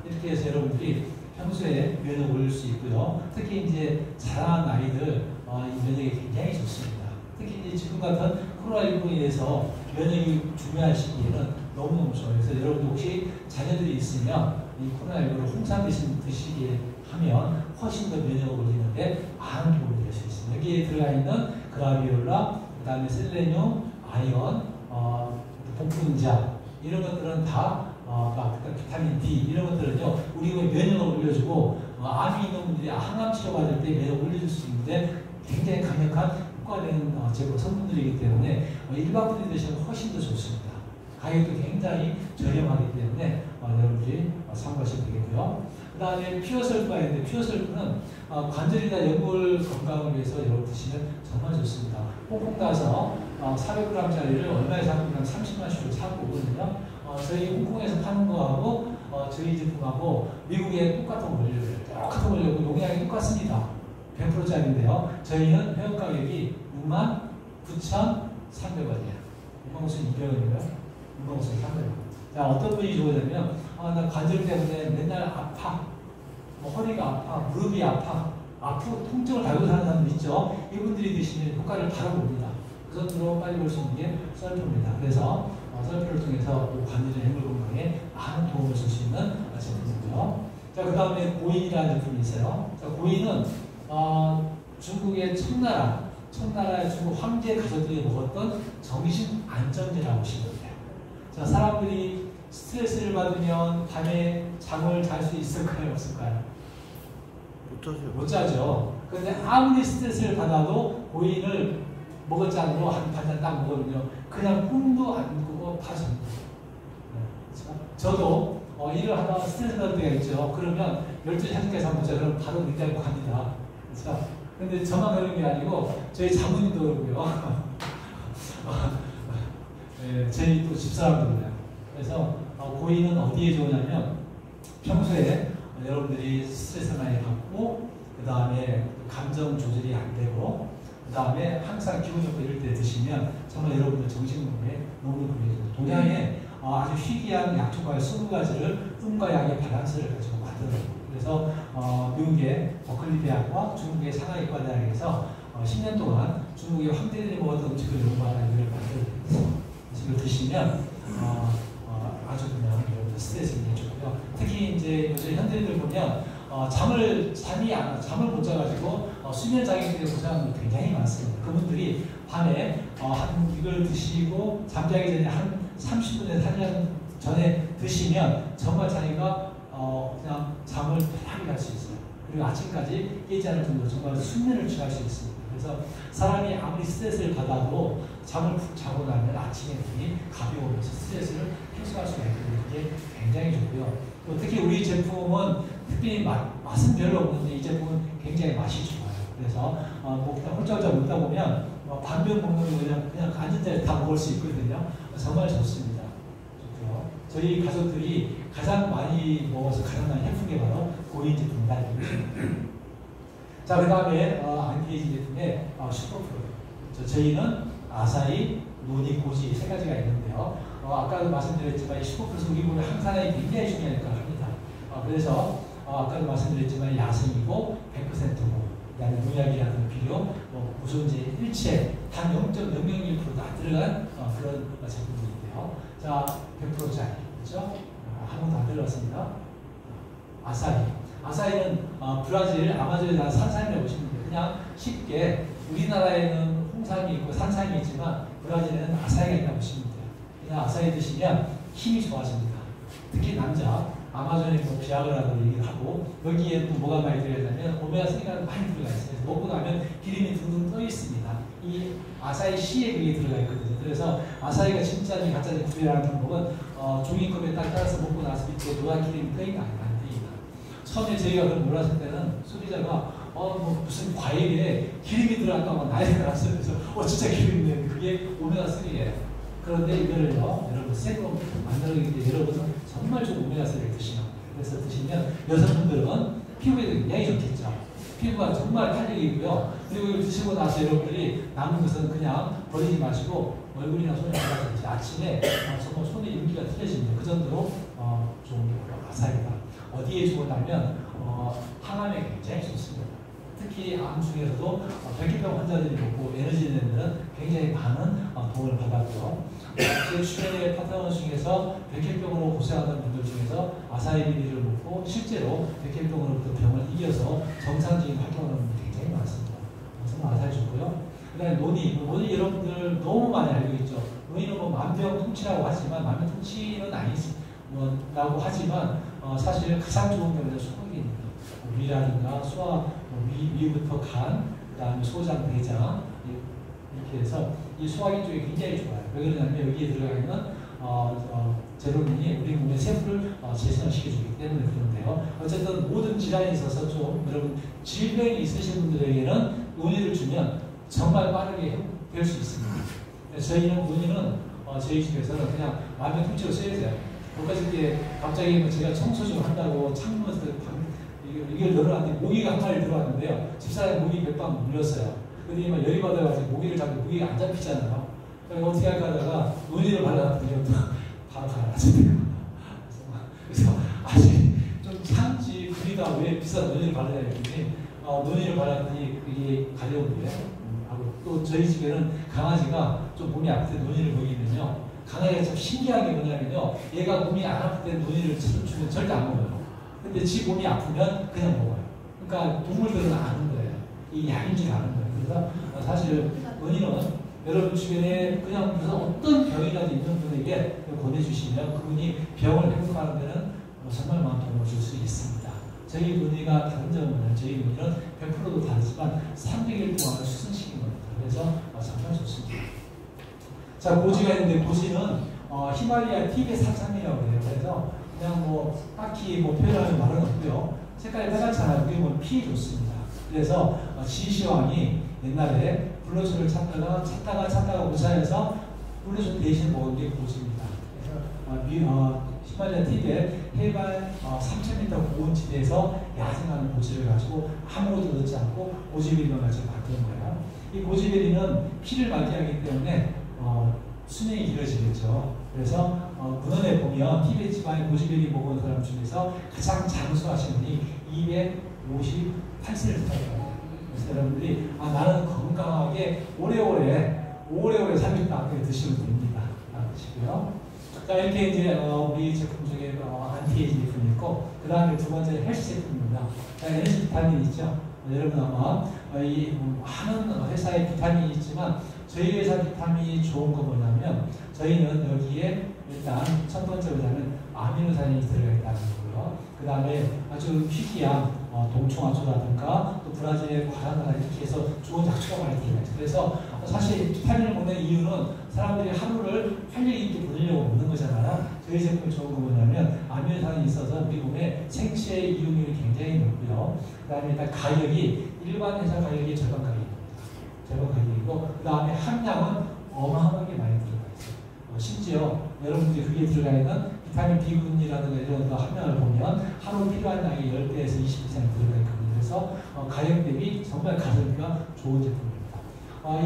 이렇게 해서 여러분들이 평소에 면역을 올릴 수 있고요. 특히 이제 자라난 아이들 이 면역이 굉장히 좋습니다. 특히 이제 지금 같은 코로나19로 인해서 면역이 중요한 시기에는 너무너무 좋아요. 그래서 여러분들 혹시 자녀들이 있으면 이 코로나19로 홍삼 드시게 하면 훨씬 더 면역을 올리는데 많은 도움이 될 수 있습니다. 여기에 들어가 있는 그라비올라, 그 다음에 셀레늄, 아연, 복분자 이런 것들은 다 비타민 D 이런 것들은요 우리 면역을 올려주고 암이 있는 분들이 항암 치료 받을 때 면역을 올려줄 수 있는데 굉장히 강력한 효과되는 제품 성분들이기 때문에 일반 분들이 드시면 훨씬 더 좋습니다. 가격도 굉장히 저렴하기 때문에 여러분들이 참고하시면 되겠고요. 그 다음에 퓨어설프가 있는데 퓨어설프는 관절이나 연골 건강을 위해서 여러분 드시면 정말 좋습니다. 홍콩 가서 400g짜리를 얼마에 사면 30만원씩으로 사고 오거든요. 저희 홍콩에서 파는 거하고 저희 제품하고 미국에 똑같은 원료를 똑같은 원료고 용량이 똑같습니다. 100%짜리인데요. 저희는 회원 가격이 69,300원이에요. 이방무슨 200원이고요. 이방무슨 300원. 자, 어떤 분이 좋으냐면 나 관절 때문에 맨날 아파. 허리가 아파. 무릎이 아파. 아프고 통증을 달고 사는 사람들 있죠. 이분들이 드시면 효과를 바로 봅니다. 그 정도로 빨리 볼 수 있는 게 썰프입니다. 그래서 썰프를 통해서 관절의 연골 건강에 많은 도움을 줄 수 있는 제품이고요. 자, 그 다음에 고인이라는 제품이 있어요. 자, 고인은 중국의 청나라의 중국 황제 가족들이 먹었던 정신 안정제라고 보시면 돼요. 자, 사람들이 스트레스를 받으면 밤에 잠을 잘 수 있을까요? 없을까요? 못 자죠. 그런데 아무리 스트레스를 받아도 고인을 먹었잖아요. 한 반잔 딱 먹으면요. 그냥 꿈도 안 꾸고 다 잡니다. 저도 일을 하다가 스트레스 받을 때가 있죠. 그러면 12시 1시까지 잠 못 자. 그럼 바로 늦자고 갑니다. 그렇죠? 근데 저만 그런 게 아니고 저희 장모님도 그러고요. 네, 저희 또 집사람도 그래요. 그래서 고인은 어디에 좋으냐면 평소에 여러분들이 스트레스 많이 받고 그 다음에 감정 조절이 안 되고 그 다음에 항상 기분 좋고 이럴 때 드시면 정말 여러분들 정신건강에 너무 좋습니다. 동양에 아주 희귀한 약초과의 20가지를 음과 양의 밸런스를 가지고 만들어요. 그래서 미국의 버클리 대학과 중국의 상하이과 대학에서 10년 동안 중국의 황제들이 먹었던 음식을 연구하는 이걸 만들어요. 이걸 드시면 아주 그냥 스트레스를 해주고요. 특히 이제 요즘 현대인들 보면 잠을 못 자가지고 수면 장애 때문에 고생하는 분들 굉장히 많습니다. 그분들이 밤에 이걸 드시고 잠자기 전에 한 30분에서 1시간 전에 드시면 정말 자기가 그냥 잠을 편하게 할 수 있어요. 그리고 아침까지 깨지 않을 정도로 정말 숙면을 취할 수 있습니다. 그래서 사람이 아무리 스트레스를 받아도 잠을 푹 자고 나면 아침에 몸이 가벼우면서 스트레스를 해소할 수가 있거든요. 그게 굉장히 좋고요. 또 특히 우리 제품은 특별히 맛은 별로 없는데 이 제품은 굉장히 맛이 좋아요. 그래서 뭐 그냥 홀짝홀짝 먹다 보면 반병 먹는 거 그냥 앉은 자리에 다 먹을 수 있거든요. 정말 좋습니다. 좋고요. 저희 가족들이 가장 많이 먹어서 가장 많이 해픈 게 바로 고인 제품이다. 자, 그 다음에 안티에이징 제품의 슈퍼프로. 저희는 아사히, 노니, 고지 세 가지가 있는데요. 아까도 말씀드렸지만 이 슈퍼프로 속이고는 항산화이 굉장히 중요한 역할을 합니다. 그래서 아까도 말씀드렸지만 야생이고 100%고 그다음에 농약이라든 비료, 보존제, 일체 단 0.001% 다 들어간 그런 제품들인데요. 자, 100%짜리 그렇죠? 한 번도 안 들어갔습니다. 아사히. 아사히는 브라질 아마존에 나는 산삼이라고 보시면 돼요. 그냥 쉽게 우리나라에는 홍삼이 있고 산삼이 있지만 브라질에는 아사히가 있다고 보시면 돼요. 그냥 아사히 드시면 힘이 좋아집니다. 특히 남자 아마존에 뭐 비아그라고 얘기를 하고 여기에 또 뭐가 많이 들어가냐면 오메가3가 많이 들어가 있어요. 그래서 먹고 나면 기름이 둥둥 떠 있습니다. 이 아사히 C에 그게 들어가 있거든요. 그래서 아사히가 진짜인지 가짜인지 구별하는 방법은 종이컵에 딱 따라서 먹고 나서 밑에 노란 기름이 떠 있나 안 떠있나. 처음에 저희가 그걸 몰랐을 때는 소비자가 뭐 무슨 과일에 기름이 들어갔다고 난리가 났어요. 그래서 진짜 기름이네. 그게 오메가3예요. 그런데 이거를요, 여러분 새거 만들기 때문에 여러분은 정말 좋은 오메가3를 드시면 돼요. 그래서 드시면 여성분들은 피부에 굉장히 좋겠죠. 피부가 정말 탄력이고요. 그리고 이걸 드시고 나서 여러분들이 남은 것은 그냥 버리지 마시고 얼굴이나 손에 발라주세요. 아침에 정말 손에 윤기가 틀어집니다. 그 정도로 좋은 게 바로 아사히다. 어디에 좋으냐면 항암에 굉장히 좋습니다. 특히 암 중에서도 백혈병 환자들이 먹고 에너지 내는 데는 굉장히 많은 도움을 받았고요. 제 주변의 파트너 중에서 백혈병으로 고생하는 분들 중에서 아사히비리를 먹고 실제로 백혈병으로부터 병을 이겨서 정상적인 활동을 하는 분들이 굉장히 많습니다. 정말 아사히 좋고요. 그 다음에 노니 여러분들 너무 많이 알고 있죠. 노니는 뭐 만병통치라고 하지만 만병통치는 아니라고 하지만 사실 가장 좋은 게 뭐냐 소화기입니다. 위라든가 소화, 위부터 간, 그 다음에 소장, 대장 이렇게 해서 이 소화기 쪽이 굉장히 좋아요. 왜 그러냐면 여기에 들어가 있는 제로닌이 우리 몸의 세포를 재생시켜주기 때문에 그런데요. 어쨌든 모든 질환이 있어서 좀 여러분 질병이 있으신 분들에게는 논의를 주면 정말 빠르게 될 수 있습니다. 저희는 논의는 저희 집에서는 그냥 만병통치로 써야 돼요. 그까짓 갑자기 제가 청소 좀 한다고 창문에서 이걸 열어놨는데 모기가 한 마리 들어왔는데요. 집사람이 모기 몇 방 물렸어요. 그러더니 막 열이 받아가지고 모기를 잡고 모기가 안 잡히잖아요. 그래서 어떻게 할까 하다가 논의를 발라놨더니 바로 가라앉았대요. 그래서 아직 좀 참지 우리가 왜 비싼 논의를 발라야 했더니 논의를 발랐더니 그게 가려운데요. 또 저희 집에는 강아지가 좀 몸이 아플 때 논의를 먹이면요. 강아지가 참 신기한 게 뭐냐면요. 얘가 몸이 안 아플 때 논의를 주면 절대 안 먹어요. 근데 지 몸이 아프면 그냥 먹어요. 그러니까 동물들은 아는 거예요. 이 약인지 아는 거예요. 그래서 사실 논의는 여러분 주변에 그냥 무슨 어떤 병이라도 있는 분에게 보내주시면 그분이 병을 회복하는 데는 정말 많은 도움을 줄 수 있습니다. 저희 논의가 다른 점은 저희 논의는 100%도 다르지만 300일 동안을 수승시킨 겁니다. 그래서 정말 좋습니다. 자, 고지가 있는데 고지는 히말라야 티베트 산삼이라고 해요. 그래서 그냥 뭐 딱히 뭐 표현하는 말은 없고요. 색깔이 빨갛잖아요. 그게 뭐 피 좋습니다. 그래서 지시왕이 옛날에 블루초를 찾다가 우사해서 블루초 대신 먹은 게 고지입니다. 그래서 히말라야 티베트 해발 3,000m 고온 지대에서 야생하는 고지를 가지고 아무것도 넣지 않고 고지베리만 가지고 만든 거예요. 이 고지베리는 피를 맑게 하기 때문에 수명이 길어지겠죠. 그래서 문헌에 보면 티베트 지방의 고지베리 먹은 사람 중에서 가장 장수하신 분이 258세를 살아요. 그래서 여러분들이 나는 건강하게 오래오래 살겠다 그렇게 드시면 됩니다. 드시고요. 자, 이렇게 이제 우리 제품 중에 안티에이징 제품이 있고 그 다음에 두 번째 헬스 제품입니다. 자, 에너지 비타민 있죠. 여러분 아마 이 많은 회사의 비타민이 있지만 저희 회사 비타민이 좋은 거 뭐냐면 저희는 여기에 일단 첫 번째로는 아미노산이 들어가 있다는 거고요. 그 다음에 아주 희귀한 동충하초라든가 또 브라질의 과란나 이렇게 해서 좋은 약초가 많이 들어가 있어요. 그래서 사실 비타민을 먹는 이유는 사람들이 하루를 활력 있게 보내려고 먹는 거잖아요. 저희 제품이 좋은 거 뭐냐면 아미노산이 있어서 우리 몸에 생체 이용률이 굉장히 높고요. 그 다음에 일단 가격이 일반 회사 가격이 절반 가격입니다. 절반 가격이고 그 다음에 함량은 어마어마하게 많이 들어가 있어요. 심지어 여러분들이 그게 들어가 있는 비타민 B군이라든가 이런 거 함량을 보면 하루 필요한 양이 10배에서 20% 들어가 있거든요. 그래서 가격 대비 정말 가성비가 좋은 제품입니다.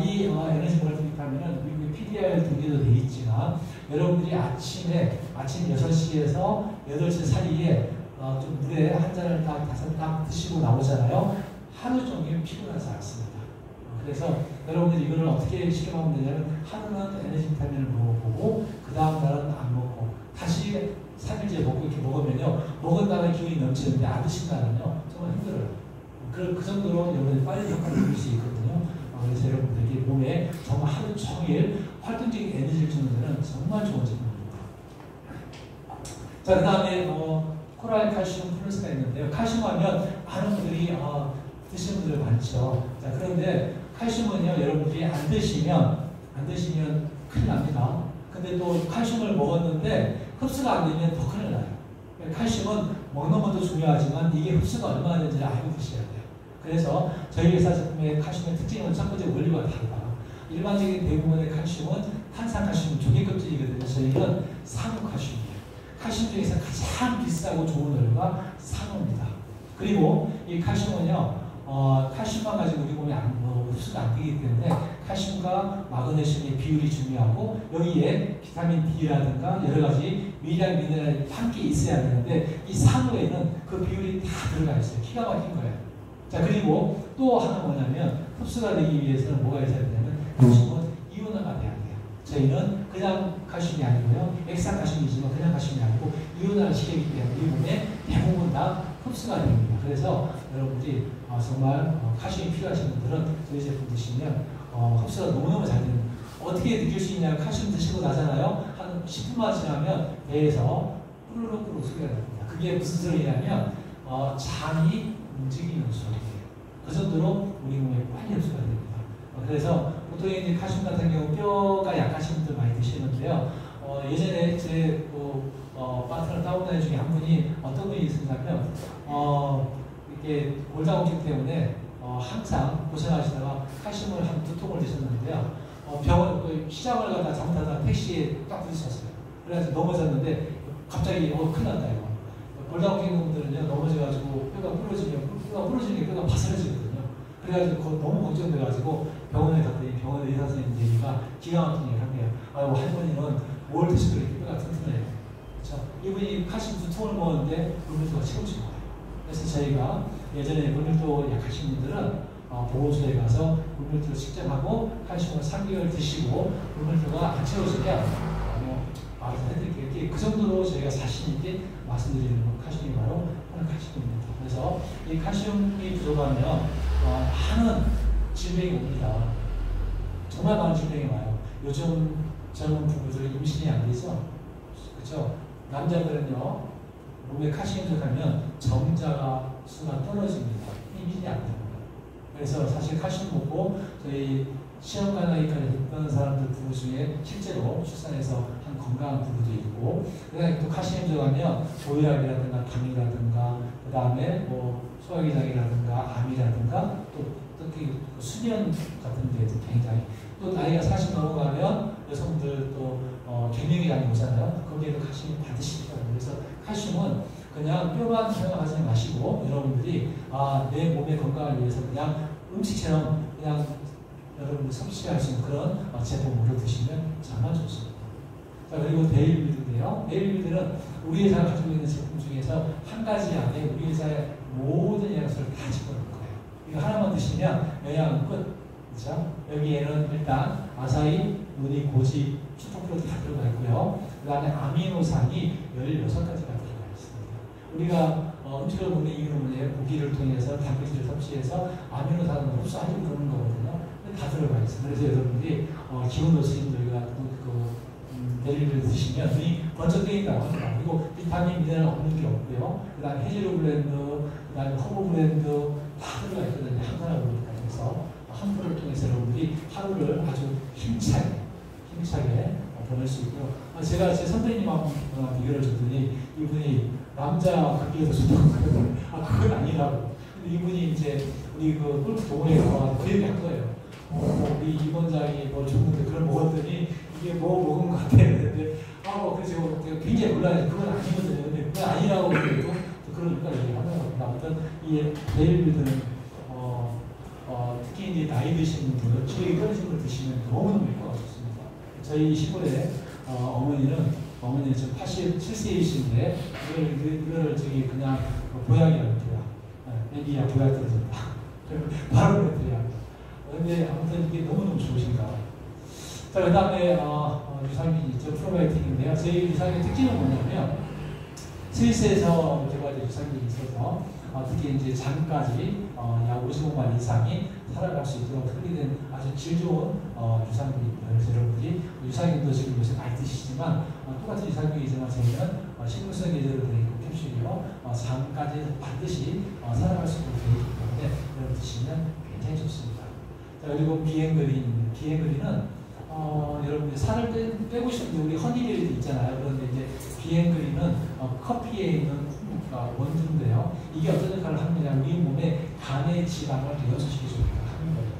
이 에너지 멀티비타민은 미국의 PDR 등기도 되어 있지만 여러분들이 아침 6시에서 8시 사이에 좀 물에 한 잔을 딱 드시고 나오잖아요. 하루 종일 피곤하지 않습니다. 그래서 여러분들이 이거를 어떻게 실험하면 되냐면 하루는 에너지 비타민을 먹어보고 그 다음 날은 안 먹고 다시 3일째 먹고 이렇게 먹으면요 먹은 날은 기운이 넘치는데 안 드신 날은요 정말 힘들어요. 그 정도로 여러분들이 빨리 효과를 볼 수 있거든요. 그래서 여러분들에게 몸에 정말 하루 종일 활동적인 에너지를 주는 데는 정말 좋은 제품입니다. 자, 그 다음에 코랄 칼슘 플러스가 있는데요. 칼슘 하면 많은 분들이 드시는 분들 많죠. 자, 그런데 칼슘은요, 여러분들이 안 드시면 큰일 납니다. 근데 또 칼슘을 먹었는데 흡수가 안 되면 더 큰일 나요. 칼슘은 먹는 것도 중요하지만 이게 흡수가 얼마나 되는지 알고 드셔야 돼요. 그래서 저희 회사 제품의 칼슘의 특징은 첫 번째 원리가 다르다. 일반적인 대부분의 칼슘은 탄산칼슘 조개껍질이거든요. 저희는 산호칼슘이에요. 칼슘 중에서 가장 비싸고 좋은 원료가 산호입니다. 그리고 이 칼슘은요, 칼슘만 가지고 우리 몸에 흡수가 안 되기 때문에 칼슘과 마그네슘의 비율이 중요하고 여기에 비타민 D라든가 여러 가지 미네랄이 함께 있어야 되는데 이 산호에는 그 비율이 다 들어가 있어요. 기가 막힌 거예요. 자, 그리고 또 하나 뭐냐면 흡수가 되기 위해서는 뭐가 있어야 되냐면 칼슘은 이온화가 돼야 돼요. 저희는 그냥 칼슘이 아니고요. 엑사칼슘이지만 그냥 칼슘이 아니고 이온화를 시키기 때문에 우리 몸에 대부분 다 흡수가 됩니다. 그래서 여러분들이 정말 칼슘이 필요하신 분들은 저희 제품 드시면 흡수가 너무너무 잘 됩니다. 어떻게 느낄 수 있냐면 칼슘 드시고 나잖아요. 한 10분만 지나면 배에서 뿌르륵 소리가 납니다. 그게 무슨 소리냐면 장이 움직이는 소리예요. 그 정도로 우리 몸에 빨리 흡수가 됩니다. 그래서 보통 이제 칼슘 같은 경우 뼈가 약하신 분들 많이 드시는데요. 예전에 제 파트너 다운라인 중에 한 분이 어떤 분이 있었냐면 이렇게 골다공증 때문에 항상 고생하시다가 칼슘을 한 2통을 드셨는데요. 시장을 가다 잘못하다 택시에 딱 부딪혔어요. 그래서 넘어졌는데 갑자기 큰일 났다 이거. 골다공증 분들은요 넘어져가지고 뼈가 부러지는 게 뼈가 바스러지거든요. 그래가지고 너무 걱정돼가지고 병원에 갔더니 병원에 의사 선생님 얘기가 기가 막힌 얘기를 한 거예요. 아이고 할머니는 뭘 드시도 이렇게 뼈가 튼튼해요. 그렇죠? 이분이 칼슘 2통을 먹었는데 물밀도가 최고친 거예요. 그래서 저희가 예전에 물밀도 약하신 분들은 보호소에 가서 물밀도를 측정하고 칼슘을 3개월 드시고 물밀도가 안 채워지면 말을 해드릴게요. 그 정도로 저희가 자신 있게 말씀드리는 칼슘이 바로 칼슘입니다. 그래서 이 칼슘이 부족하면 많은 질병이 옵니다. 정말 많은 질병이 와요. 요즘 젊은 부부들 임신이 안 되죠? 그렇죠? 남자들은요 몸에 칼슘이 부족하면 정자가 수가 떨어집니다. 임신이 안 됩니다. 그래서 사실 칼슘 먹고 저희 시험관하기까지 했던 사람들 부부 중에 실제로 출산해서 한 건강한 부부도 있고, 그다음에 또 칼슘이 부족하면 고혈압이라든가 당이라든가 그 다음에 소화기장이라든가 암이라든가 또 특히 수면 같은 데도 굉장히 또 나이가 40 넘어가면 여성들 또 갱년기장이 오잖아요. 거기에도 칼슘이 반드시 필요해요. 그래서 칼슘은 그냥 뼈만 사용하지 마시고 여러분들이 내 몸의 건강을 위해서 그냥 음식처럼 그냥 여러분들 섭취할 수 있는 그런 제품으로 드시면 정말 좋습니다. 자, 그리고 데일빌드인데요. 데일빌드는 우리 회사가 가지고 있는 제품 중에서 한 가지 안에 우리 회사의 모든 영양소를 다 집어넣을 거예요. 이거 하나만 드시면 영양은 끝. 그렇죠? 여기에는 일단 아사히, 누니, 고지, 슈퍼프로틴 다 들어가 있고요. 그 다음에 아미노산이 16가지가 들어가 있습니다. 우리가 음식을 먹는 이유는 뭐냐면 고기를 통해서 단백질을 섭취해서 아미노산을 흡수하려고 그러는 거거든요. 다 들어가 있어요. 그래서 여러분들이 기운 놓으신 저희가 데리를 드시면 눈이 번쩍 뜨인다고 합니다. 그리고 비타민, 미네랄 없는 게 없고요. 그 다음에 해지로 블렌드, 그 다음에 허브 블렌드 다 들어가 있거든요. 한 사람으로 해서 한 풀을 통해서 여러분들이 하루를 아주 힘차게 보낼 수 있고요. 제가 제 선배님하고 비교를 줬더니 이분이 남자 극기에서 좋다고 그러더라고요. 그건 아니라고. 근데 이분이 이제 우리 그 골프 동호회에 와서 그 얘기 한 거예요. 우리 이 원장이 뭘 줬는데 그걸 먹었더니 이게 뭐 먹은 것 같아. 근데 그래서 제가 굉장히 놀라요. 그건 아니거든요. 근데 그건 아니라고 그래도 그러니까 얘기하는 겁니다. 아무튼 이 데일리드는 특히 이제 나이 드신 분들, 주력이 떨어진 걸 드시면 너무너무 효과가 좋습니다. 저희 시골에 어머니는 지금 87세이신데 이걸 저기 그냥 보약이라고 해요. 애기야 보약 떨어졌다. 바로 그랬더래요. 근데 아무튼 이게 너무너무 좋으신가. 자, 그 다음에 유산균 있죠. 프로바이오틱인데요. 저희 유산균 특징은 뭐냐면 스위스에서 개발된 유산균이 있어서 특히 이제 장까지 약 55만 이상이 살아갈 수 있도록 설계된 아주 질 좋은 유산균입니다. 그래서 여러분들이 유산균도 지금 요새 많이 드시지만 똑같은 유산균이지만 저희는 식물성 예제로 되어 있고 캡슐이요 장까지 반드시 살아갈 수 있도록 되어 있기 때문에 여러분 드시면 굉장히 좋습니다. 자, 그리고 비행그린은 여러분들 살을 빼고 싶은데 우리 허니베리도 있잖아요. 그런데 이제 비행그린은 커피에 있는 원두인데요. 이게 어떤 역할을 하느냐, 우리 몸에 간의 지방을 연소시켜주는 하는 거예요.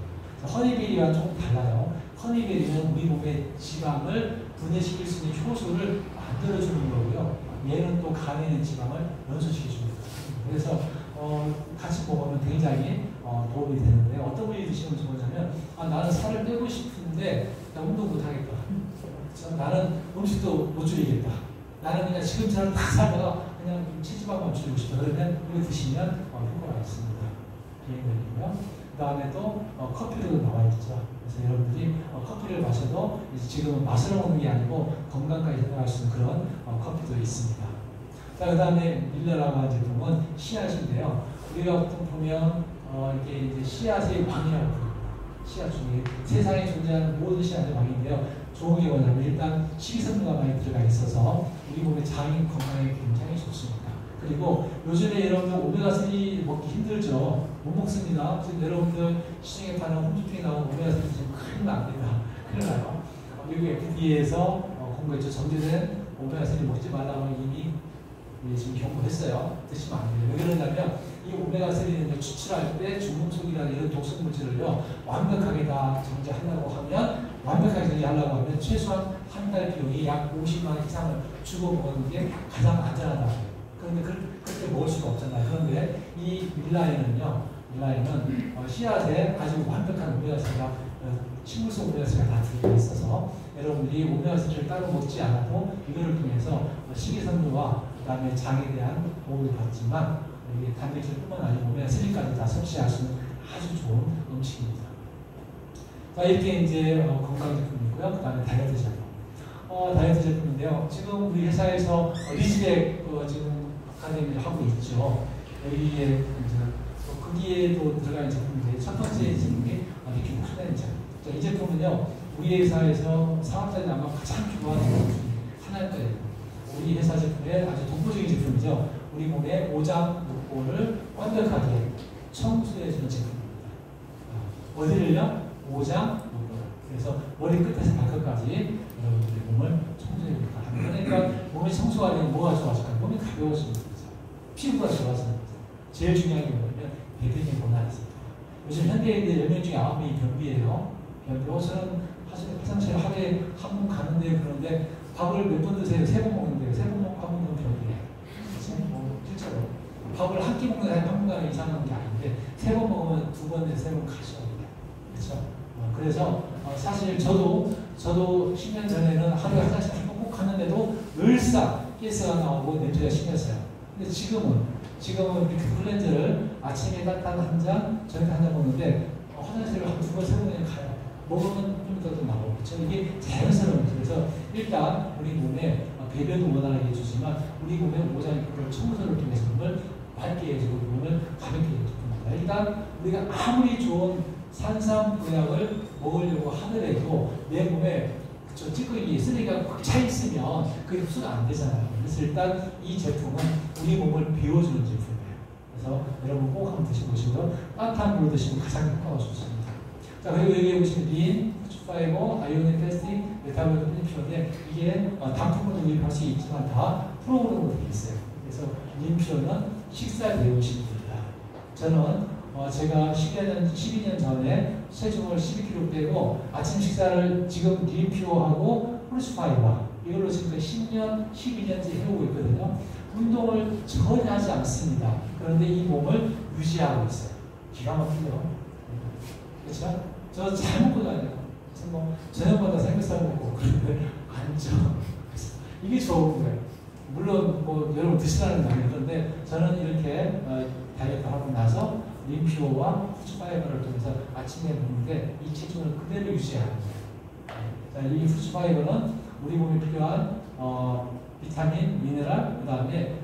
허니베리와 조금 달라요. 허니베리는 우리 몸의 지방을 분해시킬 수 있는 효소를 만들어주는 거고요. 얘는 또 간에 있는 지방을 연소시켜줍니다. 그래서 같이 먹으면 굉장히 도움이 되는데 어떤 분이 드시면 좋으냐면 나는 살을 빼고 싶은데 나 운동 못하겠다. 나는 음식도 못 줄이겠다. 나는 그냥 지금처럼 다 살다가 그냥 체지방만 줄이고 싶다. 그러면 이거 드시면 효과가 있습니다. 비행기고요. 그 다음에 또 커피도 나와 있죠. 그래서 여러분들이 커피를 마셔도 지금은 맛으로 먹는 게 아니고 건강까지 생각할 수 있는 그런 커피도 있습니다. 자, 그 다음에 밀러라고 하는 제품은 씨앗인데요. 우리가 보통 보면 이게 이제 씨앗의 왕이라고 부릅니다. 씨앗 중에 세상에 존재하는 모든 씨앗의 왕인데요. 좋은 게 뭐냐면 일단 식이섬유가 많이 들어가 있어서 우리 몸의 장인 건강에 굉장히 좋습니다. 그리고 요즘에 여러분들 오메가3 먹기 힘들죠. 못 먹습니다. 지금 여러분들 시중에 파는 홈쇼핑에 나온 오메가3 지금 큰일 납니다. 큰일 나요. 미국 FDA에서 공고했죠. 정제된 오메가3 먹지 말라고 이미 지금 경고했어요. 드시면 안 돼요. 왜 그러냐면 이 오메가3는 추출할 때 중금속이라는 이런 독성 물질을요 완벽하게 다 정제하려고 하면 완벽하게 정제하려고 하면 최소한 한 달 비용이 약 50만 원 이상을 주고 먹는 게 가장 안전하다고 해요. 그런데 그렇게 먹을 수가 없잖아요. 그런데 이 밀라인은 씨앗에 아주 완벽한 오메가3가 식물성 오메가3가 다 들어가 있어서 여러분들이 오메가3를 따로 먹지 않아도 이거를 통해서 식이섬유와 그 다음에 장에 대한 도움을 받지만 이게 단백질뿐만 아니라 오메가3까지 다 섭취할 수 있는 아주 좋은 음식입니다. 자, 이렇게 이제 건강 제품이고요. 그 다음에 다이어트 제품. 다이어트 제품인데요. 지금 우리 회사에서 리즈백 지금 아카데미를 하고 있죠. 여기에 이제 거기에도 들어가는 제품인데 첫 번째 제품이 리퀴드 플랜저. 자, 이 제품은요. 우리 회사에서 사업자들이 아마 가장 좋아하는 제품 중에 하나일 거예요. 우리 회사 제품의 아주 독보적인 제품이죠. 우리 몸의 오장 욕구를 완벽하게 청소해주는 제품입니다. 어디를요? 오장 욕구를. 그래서 머리 끝에서 발끝까지 여러분들의 몸을 청소해줍니다. 그러니까 몸이 청소가 되면 뭐가 좋아질까요? 몸이 가벼워지는 거죠. 피부가 좋아지는 거죠. 제일 중요한 게 뭐냐면 배변이 원활해집니다. 요즘 현대인들 10명 중에 9명이 변비예요. 변비. 저는 화장실 하루에 한 번 가는데 그런데 밥을 몇 번 드세요? 3번 먹는데요. 3번 먹고 한 번 먹으면 변비예요. 실제로. 밥을 한 끼 먹는 사람이 한 번 가는 이상한 게 아닌데 3번 먹으면 2번 내서 3번 가셔야 돼요. 그렇죠? 그래서 사실 저도 10년 전에는 하루에 화장실 한 번 꼭 갔는데도 늘상 가스가 나오고 냄새가 심했어요. 근데 지금은 리퀴드 클렌저를 아침에 따뜻한 한 잔, 저녁에 한 잔 먹는데 화장실을 한 2번, 3번에 가요. 먹으면 좀 더 나오고. 그렇죠? 이게 자연스러운 거죠. 그래서 일단 우리 몸에 배변도 원활하게 해주지만 우리 몸의 오장육부를 청소를 통해서 몸을 맑게 해주고 몸을 가볍게 해줍니다. 일단 우리가 아무리 좋은 산삼 보약을 먹으려고 하더라도 내 몸에 그쵸? 찌꺼기 쓰레기가 꽉 차 있으면 그게 흡수가 안 되잖아요. 그래서 일단 이 제품은 우리 몸을 비워주는 제품이에요. 그래서 여러분 꼭 한번 드셔보시고요. 따뜻한 물로 드시면 가장 효과가 좋습니다. 자, 그리고 여기 보시면 린, 파이버, 아이오닉 플라스틱, 메타볼릭 린퓨어인데 이게 단품으로 구입할 수 있지만 다 프로그램으로 되어 있어요. 그래서 린퓨어는 식사 대용식입니다. 저는 제가 12년 전에 체중을 12kg 빼고 아침 식사를 지금 린퓨어하고 폴스파이버 이걸로 지금 10년, 12년째 해오고 있거든요. 운동을 전혀 하지 않습니다. 그런데 이 몸을 유지하고 있어요. 기가 막히죠. 그렇죠? 저 잘 먹고 다녀요. 뭐 저녁마다 삼겹살 먹고 그런데 안 쪄. 이게 좋은 거예요. 물론 뭐 여러분 드시라는 건 아니던데 저는 이렇게 다이어트 하고 나서 린퓨어와 푸드파이버를 통해서 아침에 먹는데 이 체중을 그대로 유지하는 거예요. 자, 이 푸드파이버는 우리 몸에 필요한 비타민, 미네랄, 그 다음에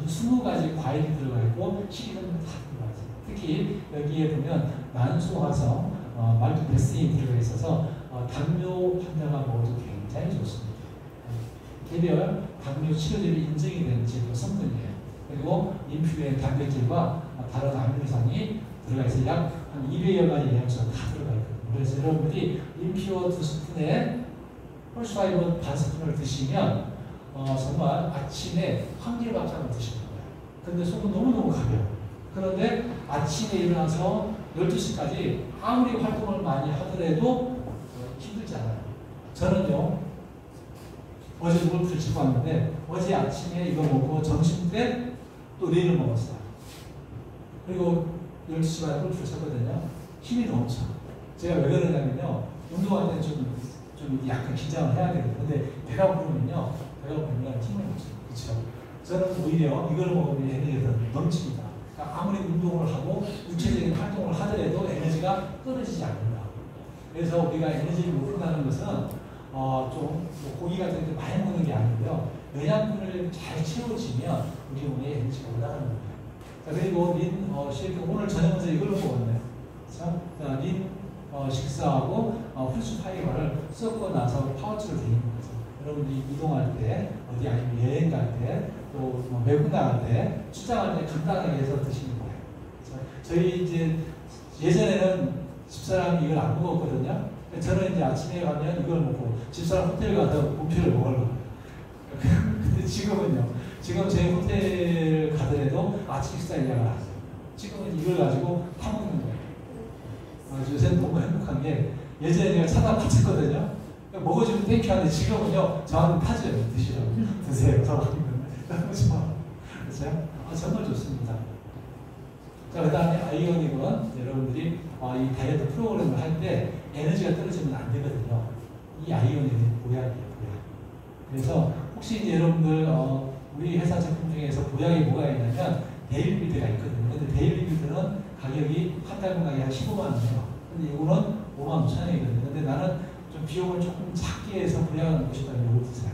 20가지 과일이 들어가 있고 식이섬유 다 들어가 있어요. 특히 여기에 보면 난소화성, 말토베스틴이 들어가 있어서 당뇨 환자가 먹어도 굉장히 좋습니다. 개별 당뇨 치료제로 인증이 되는 제품 성분이에요. 그리고 린퓨어의 단백질과 다른 아미노산이 들어가 있어서 약 한 200여 가지 영양소가 다 들어가 있거든요. 그래서 여러분들이 린퓨어 2스푼에 폴스파이버 반 스푼을 드시면 정말 아침에 황질밥상을 드시는 거예요. 근데 속은 너무너무 가벼워요. 그런데 아침에 일어나서 12시까지 아무리 활동을 많이 하더라도 힘들지 않아요. 저는요, 어제 골프를 치고 왔는데 어제 아침에 이거 먹고 점심 때 또 린을 먹었어요. 그리고 12시 반에 골프를 쳤거든요. 힘이 넘쳐. 제가 왜 그러냐면요, 운동할 때는 좀 약간 긴장을 해야 되거든요. 근데 배가 부르면 힘을 못 쳐요. 그렇죠? 저는 오히려 이걸 먹으면 에너지가 넘칩니다. 그러니까 아무리 운동을 하고 구체적인 활동을 하더라도 에너지가 떨어지지 않는다. 그래서 우리가 에너지를 못 얻는다는 것은 좀 고기 같은 게 많이 먹는 게 아니고요. 영양분을 잘 채워지면 우리 몸에 에너지가 올라가는 거예요. 자, 그리고 린 쉐이크 오늘 저녁에서 이걸로 먹었네요. 자, 린 식사하고 폴스파이버를 섞고 나서 파우치로 되어 있는 거죠. 여러분들이 이동할 때, 어디 아니면 여행 갈 때, 또 외국 나갈 때, 출장할 때 간단하게 해서 드시는 거예요. 저희 이제 예전에는 집사람이 이걸 안 먹었거든요. 저는 이제 아침에 가면 이걸 먹고 집사람 호텔 가서 뷔페를 먹으려고. 근데 지금은요. 지금 제 호텔 가더라도 아침 식사 예약을 하죠. 지금은 이걸 가지고 타먹는 거예요. 요새는 너무 행복한 게 예전에 제가 차다 바쳤거든요. 먹어주면 땡큐 하는데 지금은요. 저한테 타줘요. 드시라고. 드세요. 너무 좋아. 그렇죠? 정말 좋습니다. 자, 그 다음에 아이오닉은 여러분들이 이 다이어트 프로그램을 할 때 에너지가 떨어지면 안 되거든요. 이 아이오닉은 보약이에요, 보약. 그래서 혹시 이제 여러분들 우리 회사 제품 중에서 보약이 뭐가 있냐면 데일리비드가 있거든요. 근데 데일리비드는 가격이 한 달분 가격이 한 15만 원이에요. 근데 이거는 5만 5천 원이거든요. 근데 나는 좀 비용을 조금 작게 해서 보약을 먹고 싶다면 이거 드세요.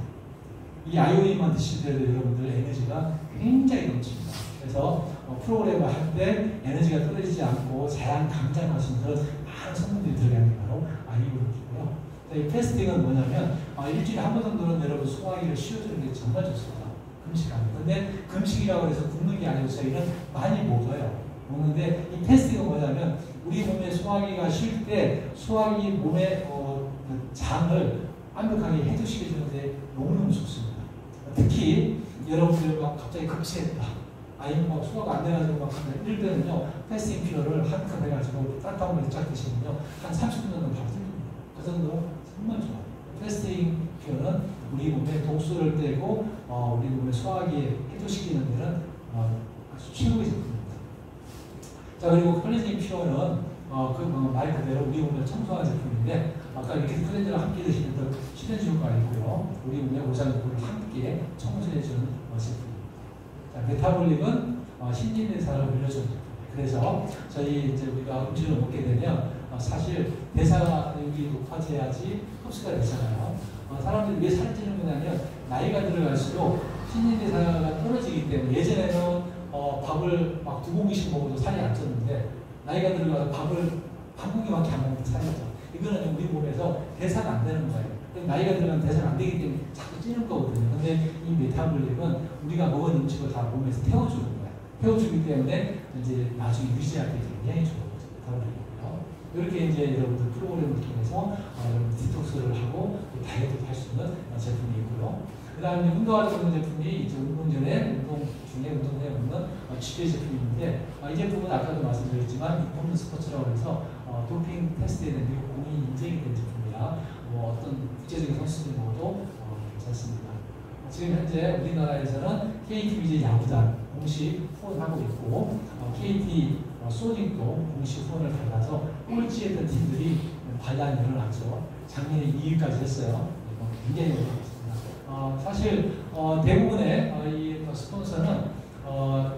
이 아이오닉만 드실 때도 여러분들 에너지가 굉장히 넘칩니다. 그래서 프로그램을 할 때 에너지가 떨어지지 않고 자양 강장할 수 있는 많은 성분들이 들어가는 게 바로 아이오닉이고요. 이 패스팅은 뭐냐면 일주일에 한 번 정도는 여러분 소화기를 쉬어주는 게 정말 좋습니다. 금식하는. 근데 금식이라고 해서 굶는 게 아니고 저희는 많이 먹어요. 먹는데 이 패스팅은 뭐냐면 우리 몸의 소화기가 쉴 때 소화기 몸의 장을 완벽하게 해독시켜주는데 너무너무 좋습니다. 특히 여러분들 막 갑자기 급체했다. 아니면 막 소화가 안 돼가지고 막 이럴 때는요, 패스팅 퓨어를 한 컵 해가지고 따뜻한 물에 쫙 드시면요, 한 30분 정도 바로 듭니다. 그 정도로 정말 좋아요. 패스팅 퓨어는 우리 몸에 독소를 떼고, 우리 몸의 소화기에 해독시키는 데는 아주 최고의 제품입니다. 자, 그리고 클렌징 퓨어는 말 그대로 우리 몸을 청소하는 제품인데, 아까 이렇게 클렌저랑 함께 드시면 더 실현지 효과가 있고요. 우리 몸의 오장육부를 함께 청소해주는 제품입니다. 자, 메타볼릭은 신진대사를 올려주는 제품. 그래서 저희 이제 우리가 음식을 먹게 되면 사실 대사력이 높아져야지 흡수가 되잖아요. 사람들이 왜 살이 찌는 거냐면 나이가 들어갈수록 신진대사가 떨어지기 때문에 예전에는 밥을 막 2공기씩 먹어도 살이 안 쪘는데 나이가 들어가서 밥을 한 공기밖에 안 먹으면 살이 쪄. 이거는 우리 몸에서 대사가 안 되는 거예요. 나이가 들면 대사가 안 되기 때문에 자꾸 찌는 거거든요. 근데 이 메타볼릭은 우리가 먹은 음식을 다 몸에서 태워주는 거야. 태워주기 때문에 이제 나중에 유지할 때 굉장히 좋은 거죠. 메타볼릭이고요. 이렇게 이제 여러분들 프로그램을 통해서 디톡스를 하고 다이어트도 할 수 있는 제품이 있고요. 그 다음에 운동할 때 먹는 제품이 이제 운동 전에, 운동 중에, 운동 후에 먹는 GP 제품인데 이 제품은 아까도 말씀드렸지만 홈 스포츠라고 해서 도핑 테스트에 대한 미국 공인이 인정이 된 제품이라 어떤 국제적인 선수들 모두 괜찮습니다. 지금 현재 우리나라에서는 KT 야구단 공식 후원하고 있고 KT 소닉도 공식 후원을 받아서 꼴찌했던 팀들이 관람을 하죠. 작년에 2위까지 했어요. 굉장히 어렵습니다. 사실 대부분의 이 스폰서는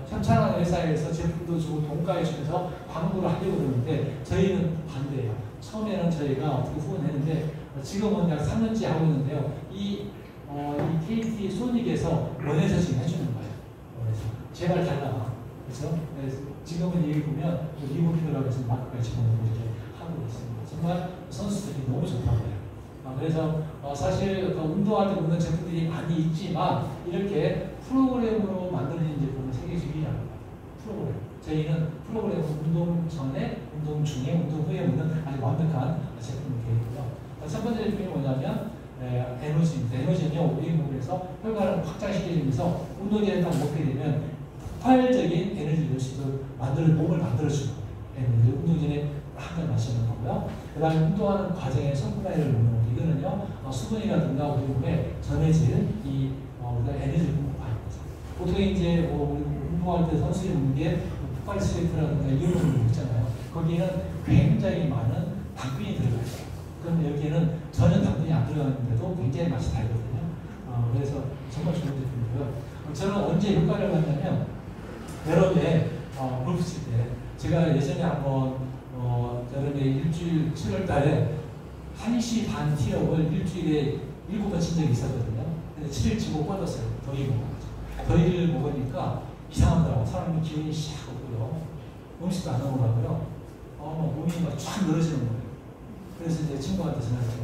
협찬하는 회사에서 제품도 주고 동가에 주면서 광고를 하려고 그러는데 저희는 반대예요. 처음에는 저희가 어떻게 후원했는데 지금은 약 3년째 하고 있는데요. 이 KT 소닉에서 원해서 지금 해주는 거예요. 그래서 제발 달라. 그렇죠? 지금은 여기 보면 리모피드라고 해서 마크가 집어넣고 이렇게 하고 있습니다. 정말 선수들이 너무 좋다고 해요. 그래서 사실 운동할 때 먹는 제품들이 많이 있지만 이렇게 프로그램으로 만들어진 제품은 세계적이라는 거예요. 프로그램. 저희는 프로그램은 운동 전에, 운동 중에, 운동 후에 먹는 아주 완벽한 제품이 되어 있고요. 첫 번째 제품이 뭐냐면 에너지입니다. 에너지는요, 우리 몸에서 혈관을 확장시켜주면서 운동 전에 딱 먹게 되면 폭발적인 에너지 요시도 몸을 만들어주는 거예요. 운동 전에 한 잔 마시는 거고요. 그 다음에 운동하는 과정에 소프라이를 먹는 거. 이거는요, 수분이라든가 우리 몸에 전해질 우리가 에너지를 공급하는 거죠. 보통 이제 운동할 때 선수들이 먹는 게 폭발 스웨이트라든가 이런 걸 먹잖아요. 거기에는 굉장히 많은 당분이 들어가 있어요. 그럼 여기에는 전혀 당분이 안 들어가는데도 굉장히 맛이 다르거든요. 그래서 정말 좋은 제품이고요. 저는 언제 효과를 봤냐면 여름에 골프 칠 때 제가 예전에 한번 여름에 일주일 7월 달에 1시 반 티업을 일주일에 7번 친 적이 있었거든요. 근데 7일 치고 뻗었어요. 더위 먹어가지고. 더위를 먹으니까 이상하더라고요. 사람이 기운이 샥 없고요. 음식도 안 넘어가고요. 몸이 막 쫙 늘어지는 거예요. 그래서 이제 친구한테 전화했죠.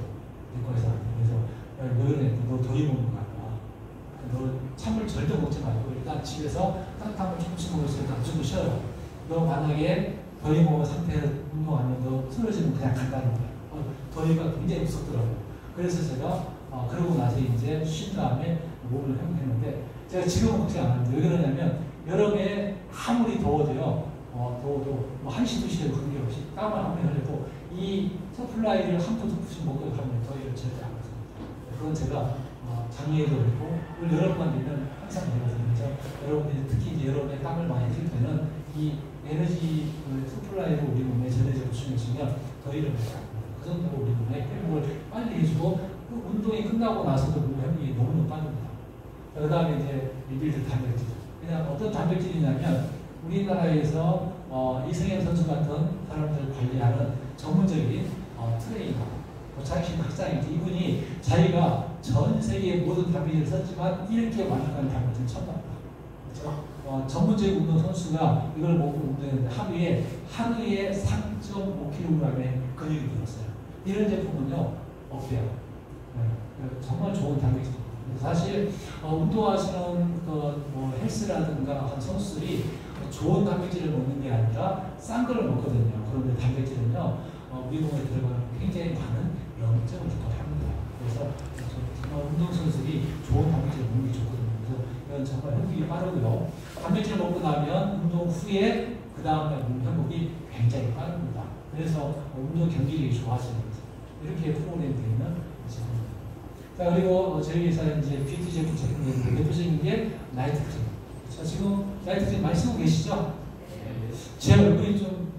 내 거에서. 그래서 왜 그래? 너 더위 먹는 거 아니야? 너 찬물 절대 먹지 말고 일단 집에서 따뜻한 물 조금씩 먹을 수 있으니까 좀 쉬어요. 너 만약에 더위 먹은 상태에서 운동하면 너 쓰러지면 그냥 간다는 거예요. 더위가 굉장히 무섭더라고요. 그래서 제가 그러고 나서 이제 쉰 다음에 몸을 회복했는데 제가 지금은 걱정 안 합니다. 왜 그러냐면 여름에 아무리 더워도요. 더워도 뭐 1시, 2시에도 관계없이 땀을 한 번 흘려도 이 서플라이를 한 푼, 두 푼씩 먹고 가면 더위를 절대 안 받습니다. 그건 제가 작년에도 그렇고 올 여름만 되면 항상 그러거든요. 여러분들이 특히 이제 여름에 땀을 많이 흘릴 때는 이 에너지 서플라이를 우리 몸에 전해져 주시면 더위를 못 받습니다. 그 정도로 우리 몸에 회복을 빨리 해주고 그 운동이 끝나고 나서도 몸 회복이 너무너무 빠릅니다. 그 다음에 이제 리빌드 단백질. 그냥 어떤 단백질이냐면 우리나라에서 이승현 선수 같은 사람들을 관리하는 전문적인 트레이너, 장신 학장인데 이분이 자기가 전 세계의 모든 단백질을 썼지만 이렇게 완벽한 단백질을 처음 나옵니다. 그렇죠? 전문적인 운동 선수가 이걸 먹고 운동했는데 하루에 3.5kg의 근육이 늘었어요. 이런 제품은요 없대요. 정말 좋은 단백질입니다. 사실 운동하시는 헬스라든가 한 선수들이 좋은 단백질을 먹는 게 아니라 싼 걸 먹거든요. 그런데 단백질은요 우리 몸에 들어가는 굉장히 많은 영양적을 합니다. 그래서 정말 운동선수들이 좋은 단백질을 먹는 게 좋거든요. 그래서 이건 정말 회복이 빠르고요. 단백질을 먹고 나면 운동 후에 그 다음날 몸 회복이 굉장히 빠릅니다. 그래서 운동 경기력이 좋아지는 거죠. 이렇게 프로그램이 되는 제품입니다. 자, 그리고 저희 회사는 이제 뷰티 제품 제품인데 대표적인 게 나이트 크림. 자, 지금 나이트 크림 많이 쓰고 계시죠? 제 얼굴이 좀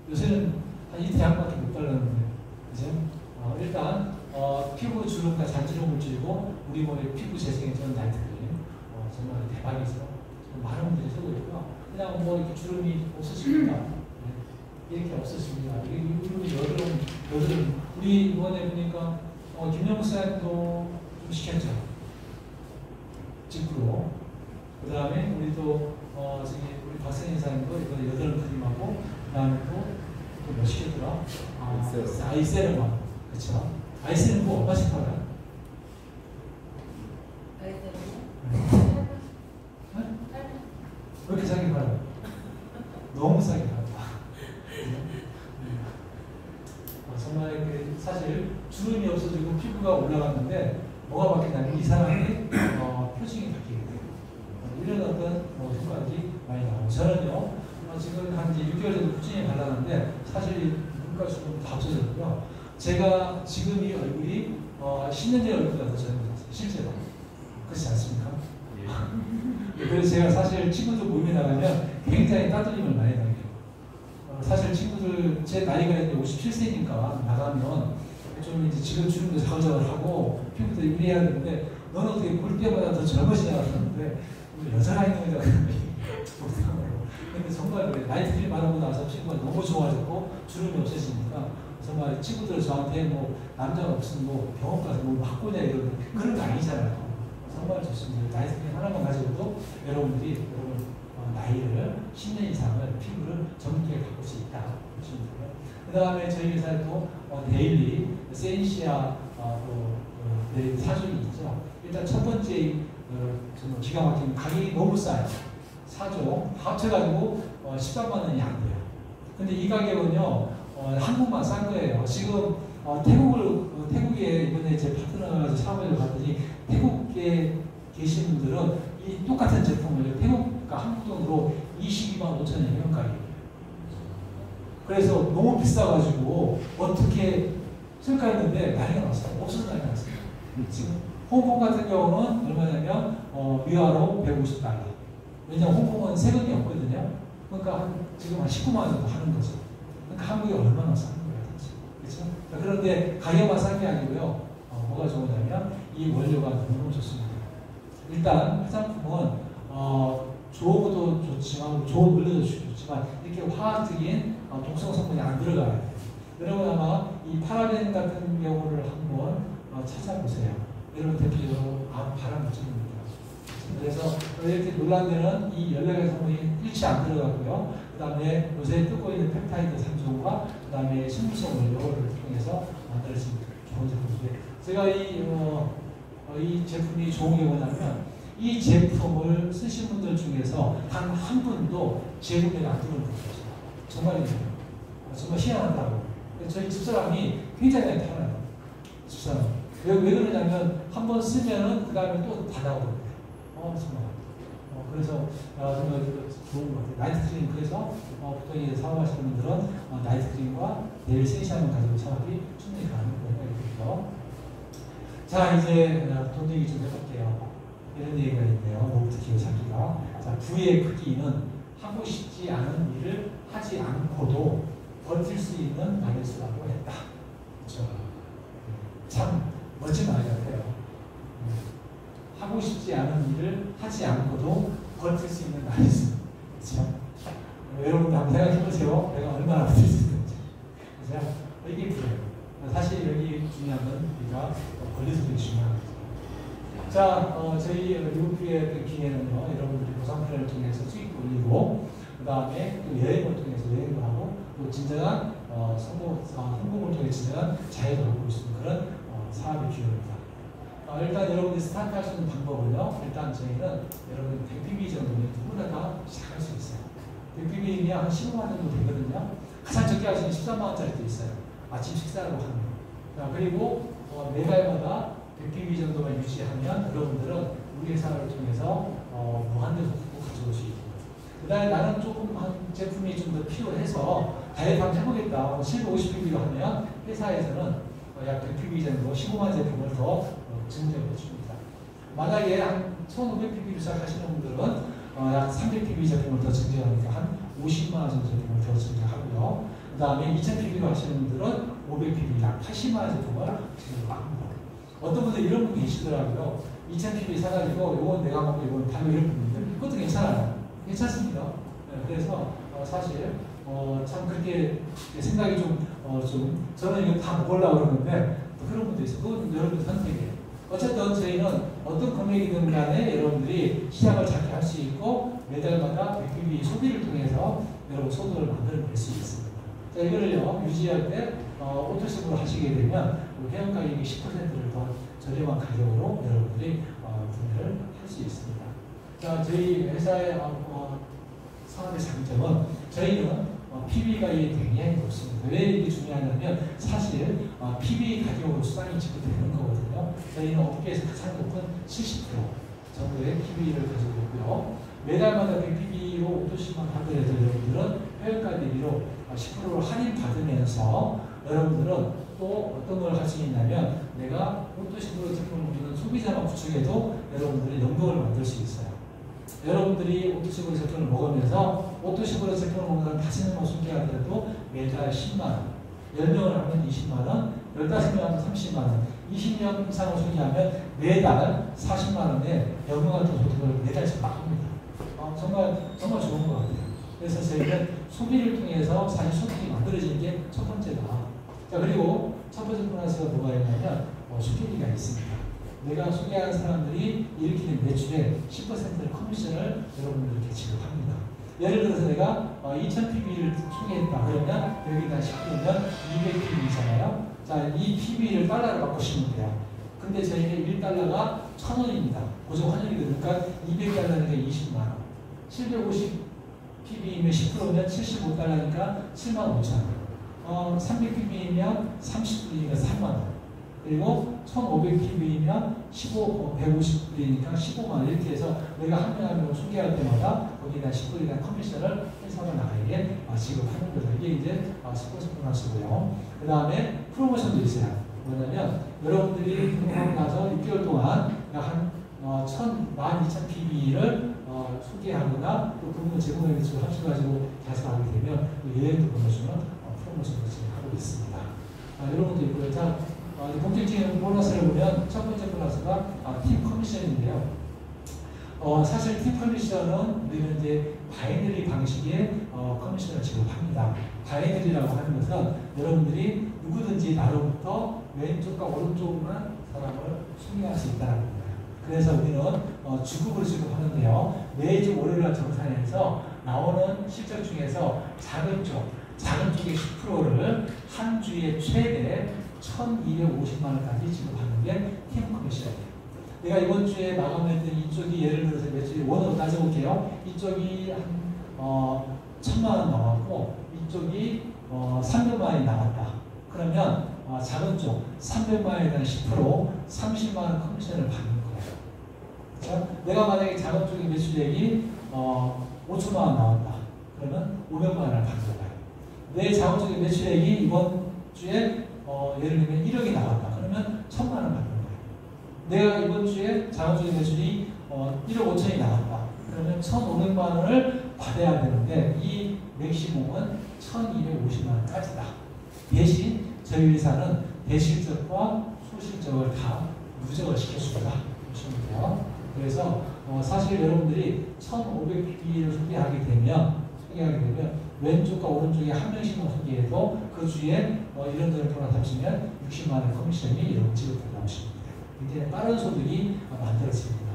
요새는 한 이틀에 한 번밖에 못 바르는데, 그죠? 일단 피부 주름과 잔지름 물질이고 우리 몸의 피부 재생에 저는 나이트 크림 정말 대박이죠. 많은 분들이 쓰고 있고요. 그냥 뭐 이렇게 주름이 없으십니다. 이렇게 없으십니다. 이게 여드름 우리 이번에 보니까 김영수 사님도 좀 시켰죠. 직구로. 그 다음에 우리 또 우리 박선인 사님도 이번에 여드름 크림하고 그 다음에 또 뭐 시켰더라? 아이세르마. 그렇죠. 아이세르마 뭐 얼마씩 팔아요? 너무 싸게 나왔다. 정말 사실 주름이 없어지고 피부가 올라갔는데 뭐가 바뀌냐면 이 사람이 표정이 바뀌게 돼요. 이런 어떤 효과들이 많이 나오고 저는요 지금 한 이제 6개월 정도 꾸준히 발랐는데 사실 눈가가 조금 다 없어졌고요. 제가 지금 이 얼굴이 10년 전 얼굴보다 더 젊어졌어요. 실제로. 그렇지 않습니까? 예. 그래서 제가 사실 친구들 모임에 나가면 굉장히 따돌림을 많이 당해요. 사실 친구들 제 나이가 이제 57세니까 나가면 좀 이제 지금 주름도 자글자글하고 피부도 이래야 되는데 너는 어떻게 볼 때마다 더 젊어지냐 그러는데 여자가 있는 거잖아. 근데 정말 그래. 나이트 크림 바르고 나서 피부가 너무 좋아졌고 주름이 없어지니까 정말 친구들 저한테 뭐 남자가 없으면 뭐 병원 가서 뭐 바꾸냐 이런 그런 거 아니잖아요. 정말 좋습니다. 나이트 크림 하나만 가지고도 여러분들이 나이를 10년 이상을 피부를 젊게 바꿀 수 있다. 그 다음에 저희 회사에 또 데일리 센시아 사종이 있죠. 일단 첫 번째 정말 기가 막힌 가격이 너무 싸요. 4종 합쳐가지고 13만 원이 안 돼요. 근데 이 가격은요 한국만 싼 거예요. 지금 태국에 이번에 제 파트너가 사업을 갔더니 태국에 계신 분들은 이 똑같은 제품을 태국과 한국 돈으로 22만 5천 원 현가예요. 그래서 너무 비싸가지고 어떻게 쓸까 했는데 난리가 났어요. 없어서 난리가 났어요. 지금 홍콩 같은 경우는 얼마냐면 위아로 150달러. 왜냐면 홍콩은 세금이 없거든요. 그러니까 지금 한 19만 원 정도 하는 거죠. 그러니까 한국이 얼마나 싼 거예요. 그렇죠? 그런데 가격만 싼 게 아니고요. 뭐가 좋으냐면 이 원료가 너무 좋습니다. 일단 화장품은 좋은 것도 좋지만 좋은 원료도 좋지만 이렇게 화학적인 독성 성분이 안 들어가야 돼요. 여러분 아마 이 파라벤 같은 경우를 한번 찾아보세요. 여러분 대표적으로 바람 붙입니다. 그래서 이렇게 놀란 데는 이 14가지 성분이 일치 안 들어가고요. 그 다음에 요새 뜨고 있는 펩타이드 3종과 그 다음에 식물성 원료를 통해서 만들어진 좋은 제품인데 제가 이 제품이 좋은 게 뭐냐면 이 제품을 쓰신 분들 중에서 단 한 분도 재구매가 안 되는 분이 없어요. 정말이에요. 정말 희한하다고. 저희 집사람이 굉장히 편해요. 집사람. 왜 그러냐면 한 번 쓰면은 그 다음에 또 받아오거든요. 정말. 그래서 정말 좋은 것 같아요. 나이트 크림 그래서 보통 사용하시는 분들은 나이트 크림과 내일 세시하면 가지고 사업이 충분히 가능해요. 자 이제 돈 얘기 좀 해볼게요. 이런 얘기가 있네요. 뭐부터 기억하기가. 자 부의 크기는 하고 싶지 않은 일을 하지 않고도 버틸 수 있는 마이너스라고 했다. 그렇죠. 참 멋진 말 같아요. 하고 싶지 않은 일을 하지 않고도 버틸 수 있는 마이너스. 그렇죠. 여러분 한번 생각해보세요. 내가 얼마나 버틸 수 있는지. 그죠? 이게 부예요. 사실 여기 중요한 건 우리가 권리속이 중요한 거죠. 자, 저희 리뷰의 기회는요, 여러분들이 보상표를 통해서 수익 올리고, 그 다음에 또 여행을 통해서 여행도 하고, 또 진정한 성공을 통해 진정한 자유를 얻고 있는 그런 사업의 기회입니다. 일단 여러분들이 스타트 할 수 있는 방법은요, 일단 저희는 여러분 100PB 정도면 누구나 다 시작할 수 있어요. 100PB면 한 15만 정도 되거든요. 가장 적게 하시면 13만원짜리도 있어요. 아침 식사라고 하는 거. 자, 그리고 매달마다 100PB 정도만 유지하면 여러분들은 우리 회사를 통해서 무한대로 가져올 수 있고, 그 다음에 나는 조금 한 제품이 좀 더 필요해서 다이어트 한번 해보겠다. 750PB로 하면 회사에서는 약 100PB 정도 15만 제품을 더 증정해 줍니다. 만약에 한 1500PB로 시작하시는 분들은 약 300PB 제품을 더 증정하니까 한 50만 원 정도 제품을 더 증정하고요. 그 다음에 2000PB로 하시는 분들은 500PB 약 80만 원 제품을 증정합니다. 어떤 분들 이런 분 계시더라고요. 2000PB 사가지고 요건 내가 먹고 요건 팔고 이런 분들 그것도 괜찮아요. 괜찮습니다. 네, 그래서 사실 참 그렇게 생각이 좀 저는 이거 다 먹으려고 그러는데 또 그런 분도 있어요. 그건 여러분의 선택이에요. 어쨌든 저희는 어떤 금액이든 간에 여러분들이 시장을 잘 할 수 있고 매달마다 100PB 소비를 통해서 여러분 소득을 만들어낼 수 있습니다. 자, 이거를요 유지할 때 오토식으로 하시게 되면 회원 가격이 10%를 더 저렴한 가격으로 여러분들이 구매를 할 수 있습니다. 자, 저희 회사의 상업의 장점은 저희는 PB가 굉장히 높습니다. 왜 이게 중요하냐면 사실 PB 가격으로 수당이 지급되는 거거든요. 저희는 업계에서 가장 높은 70% 정도의 PB를 가지고 있고요. 매달마다 그 PB로 오토시만 하더라도 여러분들은 회원가 대비로 10%를 할인받으면서 여러분들은 또 어떤 걸 할 수 있냐면 내가 오토시으로 제품을 먹는 소비자만 구축해도 여러분들의 연봉을 만들 수 있어요. 여러분들이 오토시으로 제품을 먹으면서 오토시으로 제품을 먹는 다시는 뭐 소개하더라도 매달 10만원, 10명을 하면 20만원, 15명 하면 30만원, 20명 이상을 소개하면 매달 40만원의 연봉 같은 소득을 매달씩 막 합니다. 정말 좋은 것 같아요. 그래서 저희는 소비를 통해서 사실 소득이 만들어지는 게 첫 번째다. 자, 그리고 첫 번째 플러스가 뭐가 있냐면 수익비가 있습니다. 내가 소개하는 사람들이 일으키는 매출의 10%의 커미션을 여러분들께 지급합니다. 예를 들어서 내가 2000PB를 소개했다. 그러면 여기다 10%면 200PB잖아요. 자, 이 PB를 달러로 바꾸시면 돼요. 근데 저희는 1달러가 1000원입니다. 고정 환율이거든요. 그러니까 200달러니까 20만원. 750PB이면 10%면 75달러니까 75,000원. 300PB이면 30불이니까 3만원. 그리고 1500PB이면 150불이니까 15만원. 이렇게 해서 내가 한 명 한 명을 소개할 때마다 거기다 10불이나 커미션을 회사가 나에게 지급하는 거죠. 이게 이제 스포츠 보너스고요. 그 다음에 프로모션도 있어요. 뭐냐면 여러분들이 등록하고 나서 6개월 동안 한 12,000PB를 소개하거나 또 그분을 제공해 주시고 합쳐가지고 달성하게 되면 여행도 보내주는 프로모션을 지금 하고 있습니다. 이런 것도 있고요. 자, 본격적인 보너스를 보면 첫 번째 보너스가 팀 커미션인데요. 사실 팀 커미션은 우리는 이제 바이너리 방식의 커미션을 지급합니다. 바이너리라고 하는 것은 여러분들이 누구든지 나로부터 왼쪽과 오른쪽만 사람을 소개할 수 있다는 거예요. 그래서 우리는 주급을 지급하는데요. 매주 월요일날 정산해서 나오는 실적 중에서 작은 쪽의 10%를 한 주에 최대 1,250만 원까지 지급하는 게 팀 커미션이에요. 내가 이번 주에 마감했던 이쪽이 예를 들어서 매출이 원으로 따져볼게요. 이쪽이 한 1,000만 원 나왔고 이쪽이 300만 원이 나왔다. 그러면 작은 쪽 300만 원에 대한 10% 30만 원 커미션을 받는 거예요. 그렇죠? 내가 만약에 작은 쪽의 매출액이 5천만 원 나왔다. 그러면 500만 원을 받는 거예요. 내 작은 쪽의 매출액이 이번 주에 예를 들면 1억이 나왔다. 그러면 1,000만 원 받는 거예요. 내가 이번 주에 작은 쪽의 매출이 1억 5천이 나왔다. 그러면 1,500만 원을 받아야 되는데 이 맥시멈은 1,250만 원까지다. 대신 저희 회사는 대실적과 소실적을 다 누적을 시켜줍니다. 보시면 돼요. 그래서 사실 여러분들이 1,500PB를 소개하게 되면 왼쪽과 오른쪽에 한 명씩만 소개해도 그 주에 이런저런 보너스 합치면 60만 원 커미션이 이런 지급된다고 보시면 돼요. 굉장히 빠른 소득이 만들어집니다.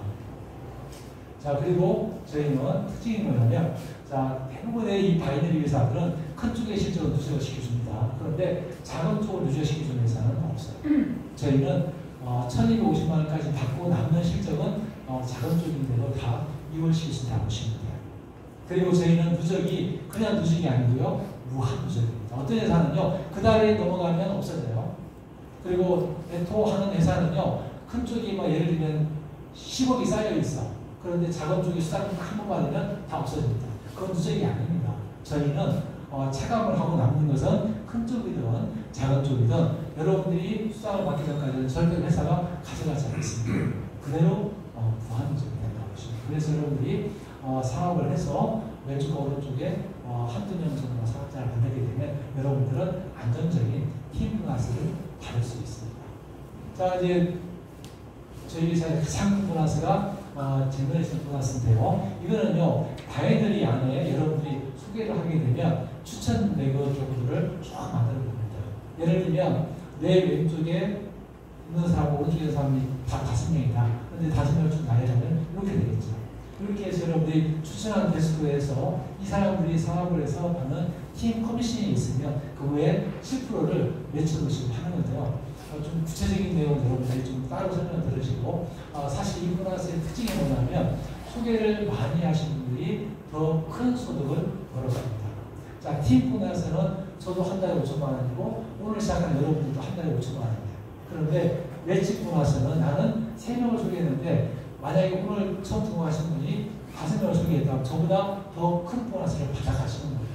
자, 그리고 저희는 특징이 뭐냐면 자, 대부분의 이 바이너리 회사들은 큰 쪽의 실적을 누적을 시켜줍니다. 그런데 작은 쪽을 누적시켜주는 회사는 없어요. 저희는 1,250만 원까지 받고 남는 실적은 작은 쪽인데도 다 이월시킬 수 있다고 보시면 돼요. 그리고 저희는 누적이 그냥 누적이 아니고요. 무한 누적입니다. 어떤 회사는요. 그 달에 넘어가면 없어져요. 그리고 네토하는 회사는요. 큰 쪽이 예를 들면 10억이 쌓여 있어. 그런데 작은 쪽이 수당을 한번 받으면 다 없어집니다. 그건 누적이 아닙니다. 저희는 차감을 하고 남는 것은 큰 쪽이든 작은 쪽이든 여러분들이 수당을 받기 전까지는 절대 회사가 가져가지 않습니다. 그대로 무한 누적이 된다고 보시면 돼요. 그래서 여러분들이 사업을 해서 왼쪽과 오른쪽에 한두 명 정도 사업자를 만들게 되면 여러분들은 안정적인 팀 보너스를 받을 수 있습니다. 자, 이제 저희 회사의 가장 큰 보너스가 제너레이션 보너스인데요. 이거는요, 바이너리 안에 여러분들이 소개를 하게 되면 추천 매거 정도를 쭉 만들어 봅니다. 예를 들면 내 왼쪽에 있는 사람, 오른쪽에 있는 사람이 다 5명이다. 그런데 5명을 쭉 나열하면 이렇게 되겠죠. 이렇게 해서 여러분들이 추천한 개수로 해서 이 사람들이 사업을 해서 받는 팀 커미션이 있으면 그 외에 10%를 매출로 지금 하는 건데요. 좀 구체적인 내용 여러분들이 좀 따로 설명 들으시고 사실 이 보너스의 특징이 뭐냐면 소개를 많이 하신 분들이 더 큰 소득을 벌어갑니다. 자, 팀 보너스는 저도 한 달에 5천만 원이고 오늘 시작한 여러분들도 한 달에 5천만 원이에요. 그런데 웨지 보너스는 나는 3명을 소개했는데 만약에 오늘 처음 등록하신 분이 5명을 소개했다면 저보다 더 큰 보너스를 받아가시는 거예요.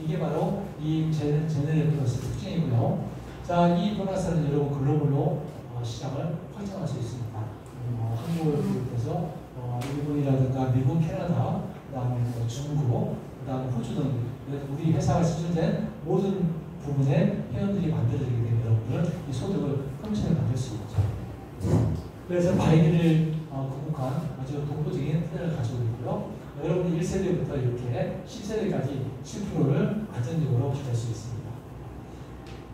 이게 바로 이 제너럴 플러스 특징이고요. 자, 이 보너스는 여러분 글로벌로 시장을 확장할 수 있습니다. 한국을 비롯해서 일본이라든가 미국, 캐나다, 그다음에 중국, 그다음에 호주 등 우리 회사가 수출된 모든 부분의 회원들이 만들어지게 되면 여러분들은 이 소득을 흠신을 만들 수 있죠. 그래서 바이기를 구국한 아주 독보적인 플랜을 가지고 있고요. 여러분이 1세대부터 이렇게 10세대까지 10%를 안정적으로 받을 수 있습니다.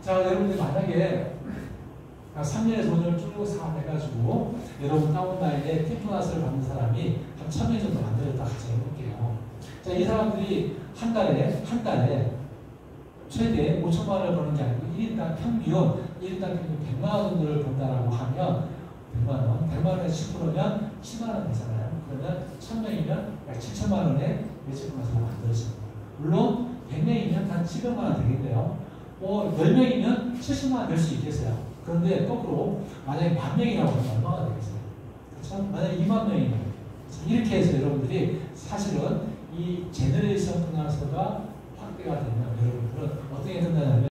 자, 여러분들 만약에 3년에서 5년을 쭉 사업해가지고 여러분 다운라인에 팀플러스를 받는 사람이 한 1000명 정도 만들었다 같이 해볼게요. 자, 이 사람들이 한 달에 최대 5천만 원을 버는 게 아니고 1인당 평균 100만 원 정도를 번다라고 하면 100만 원에 10%면 10만 원 되잖아요. 그러면 1000명이면 약 7천만 원의 매출금을 만들어집니다. 물론 100명이면 한 700만 원 되겠네요. 10명이면 70만 원 될 수 있겠어요. 그런데 거꾸로 만약에 10,000명이라고 하면 얼마가 되겠어요? 그렇죠? 만약에 2만 명이면 이렇게 해서 여러분들이 사실은 이 제너레이션 플러스가 확대가 되면 여러분들은 어떻게 된다면